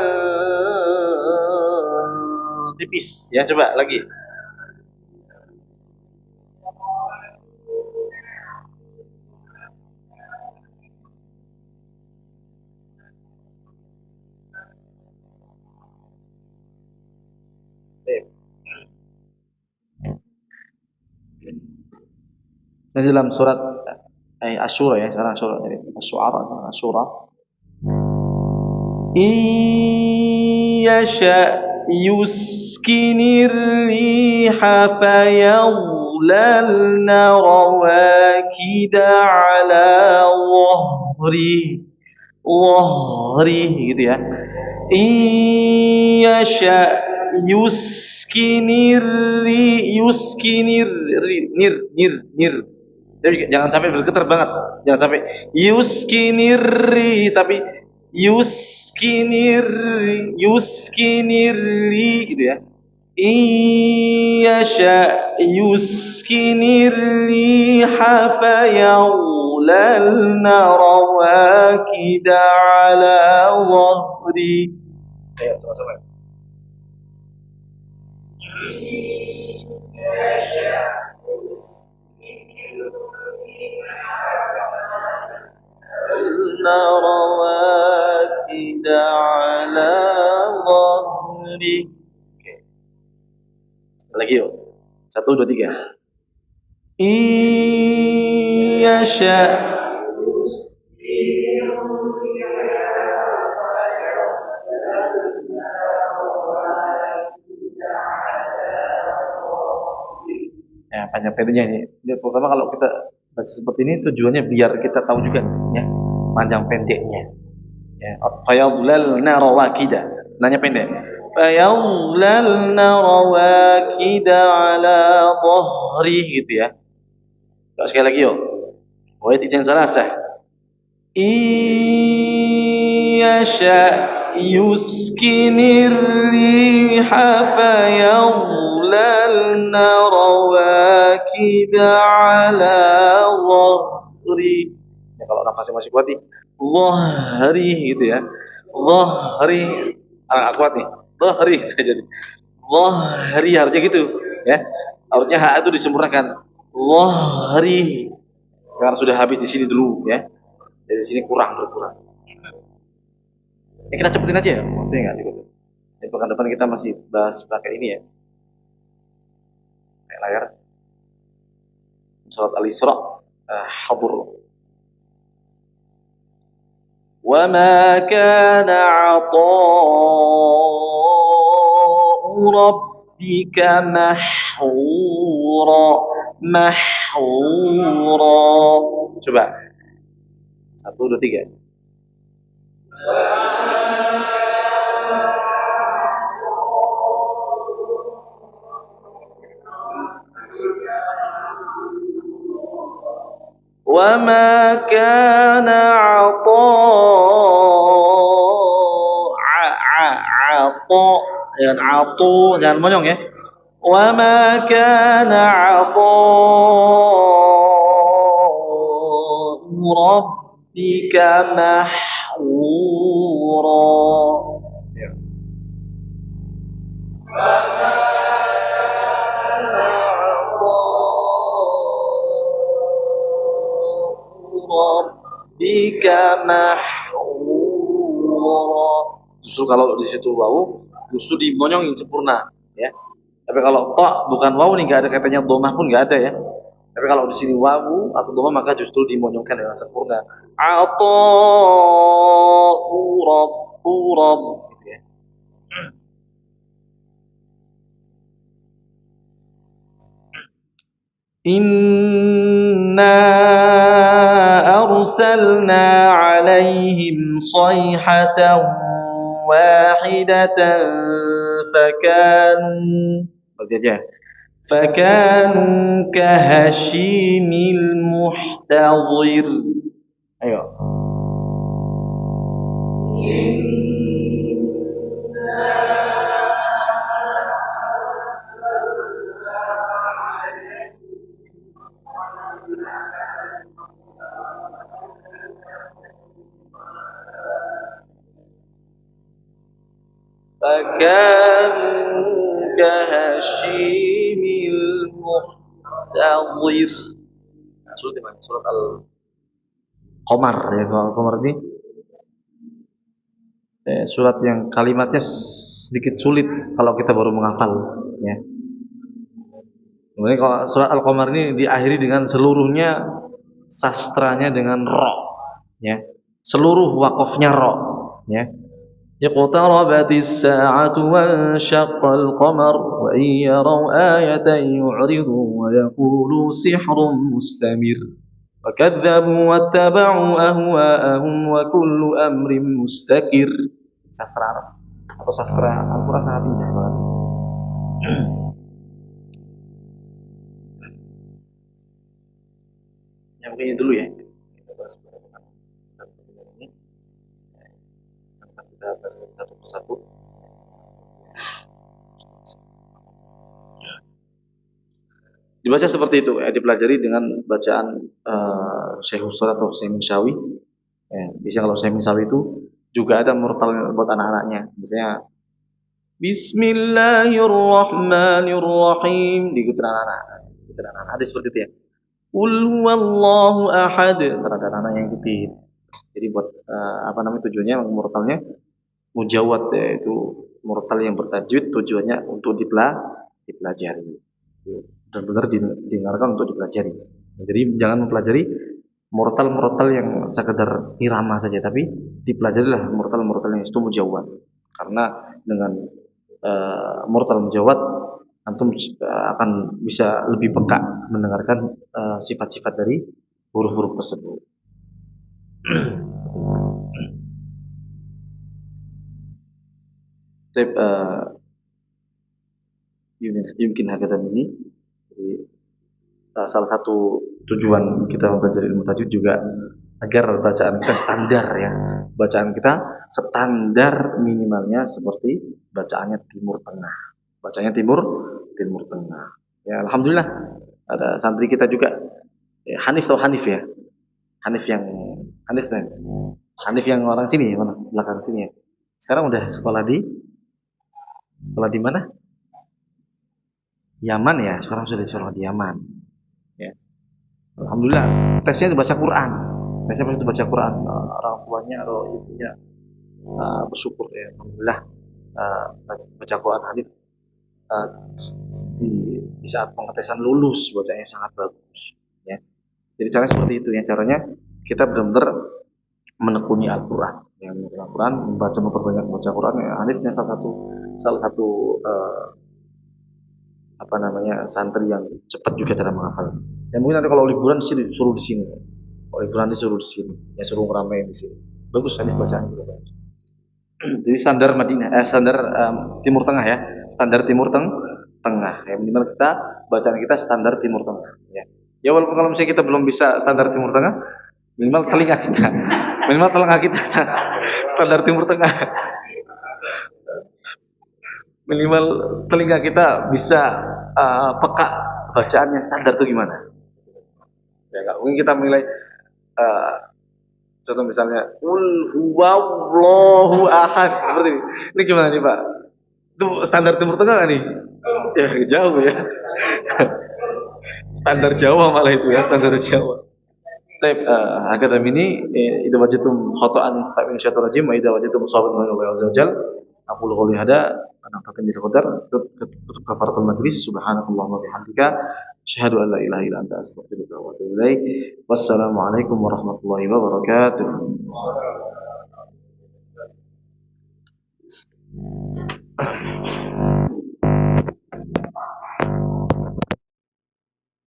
tipis ya, coba lagi. Ini dalam surat Asy-Syura ya, sekarang Asy-Syura dari Asy-Syura. Yasha yuskinir riha fayadhlibu yudlalna rawakida ala wahri gitu ya. Iyasha yuskinir nir. Jadi jangan sampai bergetar banget, jangan sampai yuskiniri, tapi yuskiniri gitu ya. Iyasha yuskiniri hafayawlalna rawakida ala wahri. Ayo sama-sama. rawakid ala dhahri. Oke. Lagi yuk. 1, 2, 3. Iyasha ya, panjang pendeknya ini. Jadi, pertama kalau kita baca seperti ini tujuannya biar kita tahu juga ya panjang pendeknya. Ya, fayadlalna rawakida. Nanya pendek. Fayadlalna rawakida ala dhahri gitu ya. Sekali lagi yuk. Wa itin salasah. Iyasha yuskinir riha fayadlalna rawakida ala dhahri. Ya, kalau nafasnya masih kuat nih, dhahri gitu ya. Dhahri agak kuat nih. Dhahri jadi. Dhahri harusnya gitu ya. Harusnya ha itu disempurnakan. Dhahri. Karena sudah habis di sini dulu ya. Dari sini berkurang. Kita cepetin aja ya, waktunya enggak cukup. Di pekan depan kita masih bahas pakai ini ya. Kayak layar. Surat Al-Isra hadur. Wa ma kana 'ata'u rabbika mahura. Coba. 1, 2, 3. Wa ma kana 'ata jangan monyong ya. Wa ma kana 'ata'u rabbika mahura. Ya. Rabbika mahura. Justru kalau di situ wawu, justru dimonyongin sempurna, ya. Tapi kalau ta bukan wawu nih, nggak ada katanya dhammah pun nggak ada ya. Tapi kalau di sini wawu atau dhammah maka justru dimonyongkan dengan sempurna. Ata'u rabb gitu ya. Inna arsalna alaihim sayhatan wahidatan fakanu kahashimil muhtadhir. Ayo. Fakanu kahashimil muhtadhir. Nah, surat mana? Surat Al-Qamar ya. Surat Al-Qamar ini surat yang kalimatnya sedikit sulit kalau kita baru menghafal ya. Kemudian kalau surat Al-Qamar ini diakhiri dengan seluruhnya sastranya dengan ro ya. Seluruh wakofnya ro ya. اقتربت الساعة وانشق القمر وإن يروا آية يعرضوا ويقولوا سحر مستمر وكذبوا واتبعوا أهواءهم وكل أمر مستقر. Sastra Arab atau sastra Al-Quran sangat indah banget. Yang ini dulu ya, kita bahas ini, kita bahas satu persatu. Dibaca seperti itu, dipelajari dengan bacaan Syekh Ustaz atau Syekh Misyawi. Bisa kalau Syekh Misyawi itu juga ada murtal buat anak-anaknya. Misalnya Bismillahirrahmanirrahim diikutin anak-anak. Ada seperti itu ya. Qul huwallahu ahad. Ada anak-anak yang ikutin. Jadi buat tujuannya murtalnya mujawad, yaitu murtal yang bertajwid, tujuannya untuk dipelajari. Benar-benar didengarkan untuk dipelajari. Jadi jangan mempelajari murtal-murtal yang sekedar irama saja, tapi dipelajarilah murtal-murtal yang itu mujawad. Karena dengan murtal mujawad antum akan bisa lebih peka mendengarkan sifat-sifat dari huruf-huruf tersebut. Yumkin hakata ini. Jadi, salah satu tujuan kita mempelajari ilmu tajwid juga agar bacaan kita standar ya. Bacaan kita standar minimalnya seperti bacaannya Timur Tengah. Bacanya Timur Tengah. Ya alhamdulillah ada santri kita juga ya, Hanif ya. Hanif yang orang sini, mana belakang sini ya. Sekarang udah sekolah di mana? Yaman ya, sekarang sudah sekolah di Yaman. Ya. Alhamdulillah, tesnya dibaca Quran. Orang tuanya atau ibunya bersyukur ya, alhamdulillah baca Quran hadis di saat pengetesan lulus bacanya sangat bagus. Ya. Jadi caranya seperti itu ya, caranya kita benar-benar menekuni Al-Quran. Yang menekuni Al-Quran, memperbanyak membaca Quran. Ya, hadisnya salah satu santri yang cepat juga dalam menghafal. Ya mungkin nanti kalau liburan disuruh di sini. Kalau liburan disuruh di sini, ya suruh ngeramein di sini. Bagus kan bacaan juga bagus. Jadi standar standar Timur Tengah ya, standar Timur Tengah. Ya minimal bacaan kita standar Timur Tengah. Ya. Ya walaupun kalau misalnya kita belum bisa standar Timur Tengah, minimal telinga kita standar Timur Tengah. Minimal telinga kita bisa peka bacaannya standar itu gimana. Ya nggak mungkin kita menilai contoh misalnya Qul huwallahu ahad seperti ini. Ini gimana nih Pak? Itu standar Timur Tengah nggak nih? Ya jauh ya. Standar Jawa malah itu ya, standar Jawa. Agar ini idza wajadtum khata'an fa min syaitonir rajim wa idza wajadtum shawaban min Allah azza wajal. Aku qouli hada ana taqdim qadar tutup kafaratul majlis subhanakallahumma bihamdika asyhadu an la ilaha illa anta astaghfiruka wa atubu ilaik. Wassalamu alaikum warahmatullahi wabarakatuh.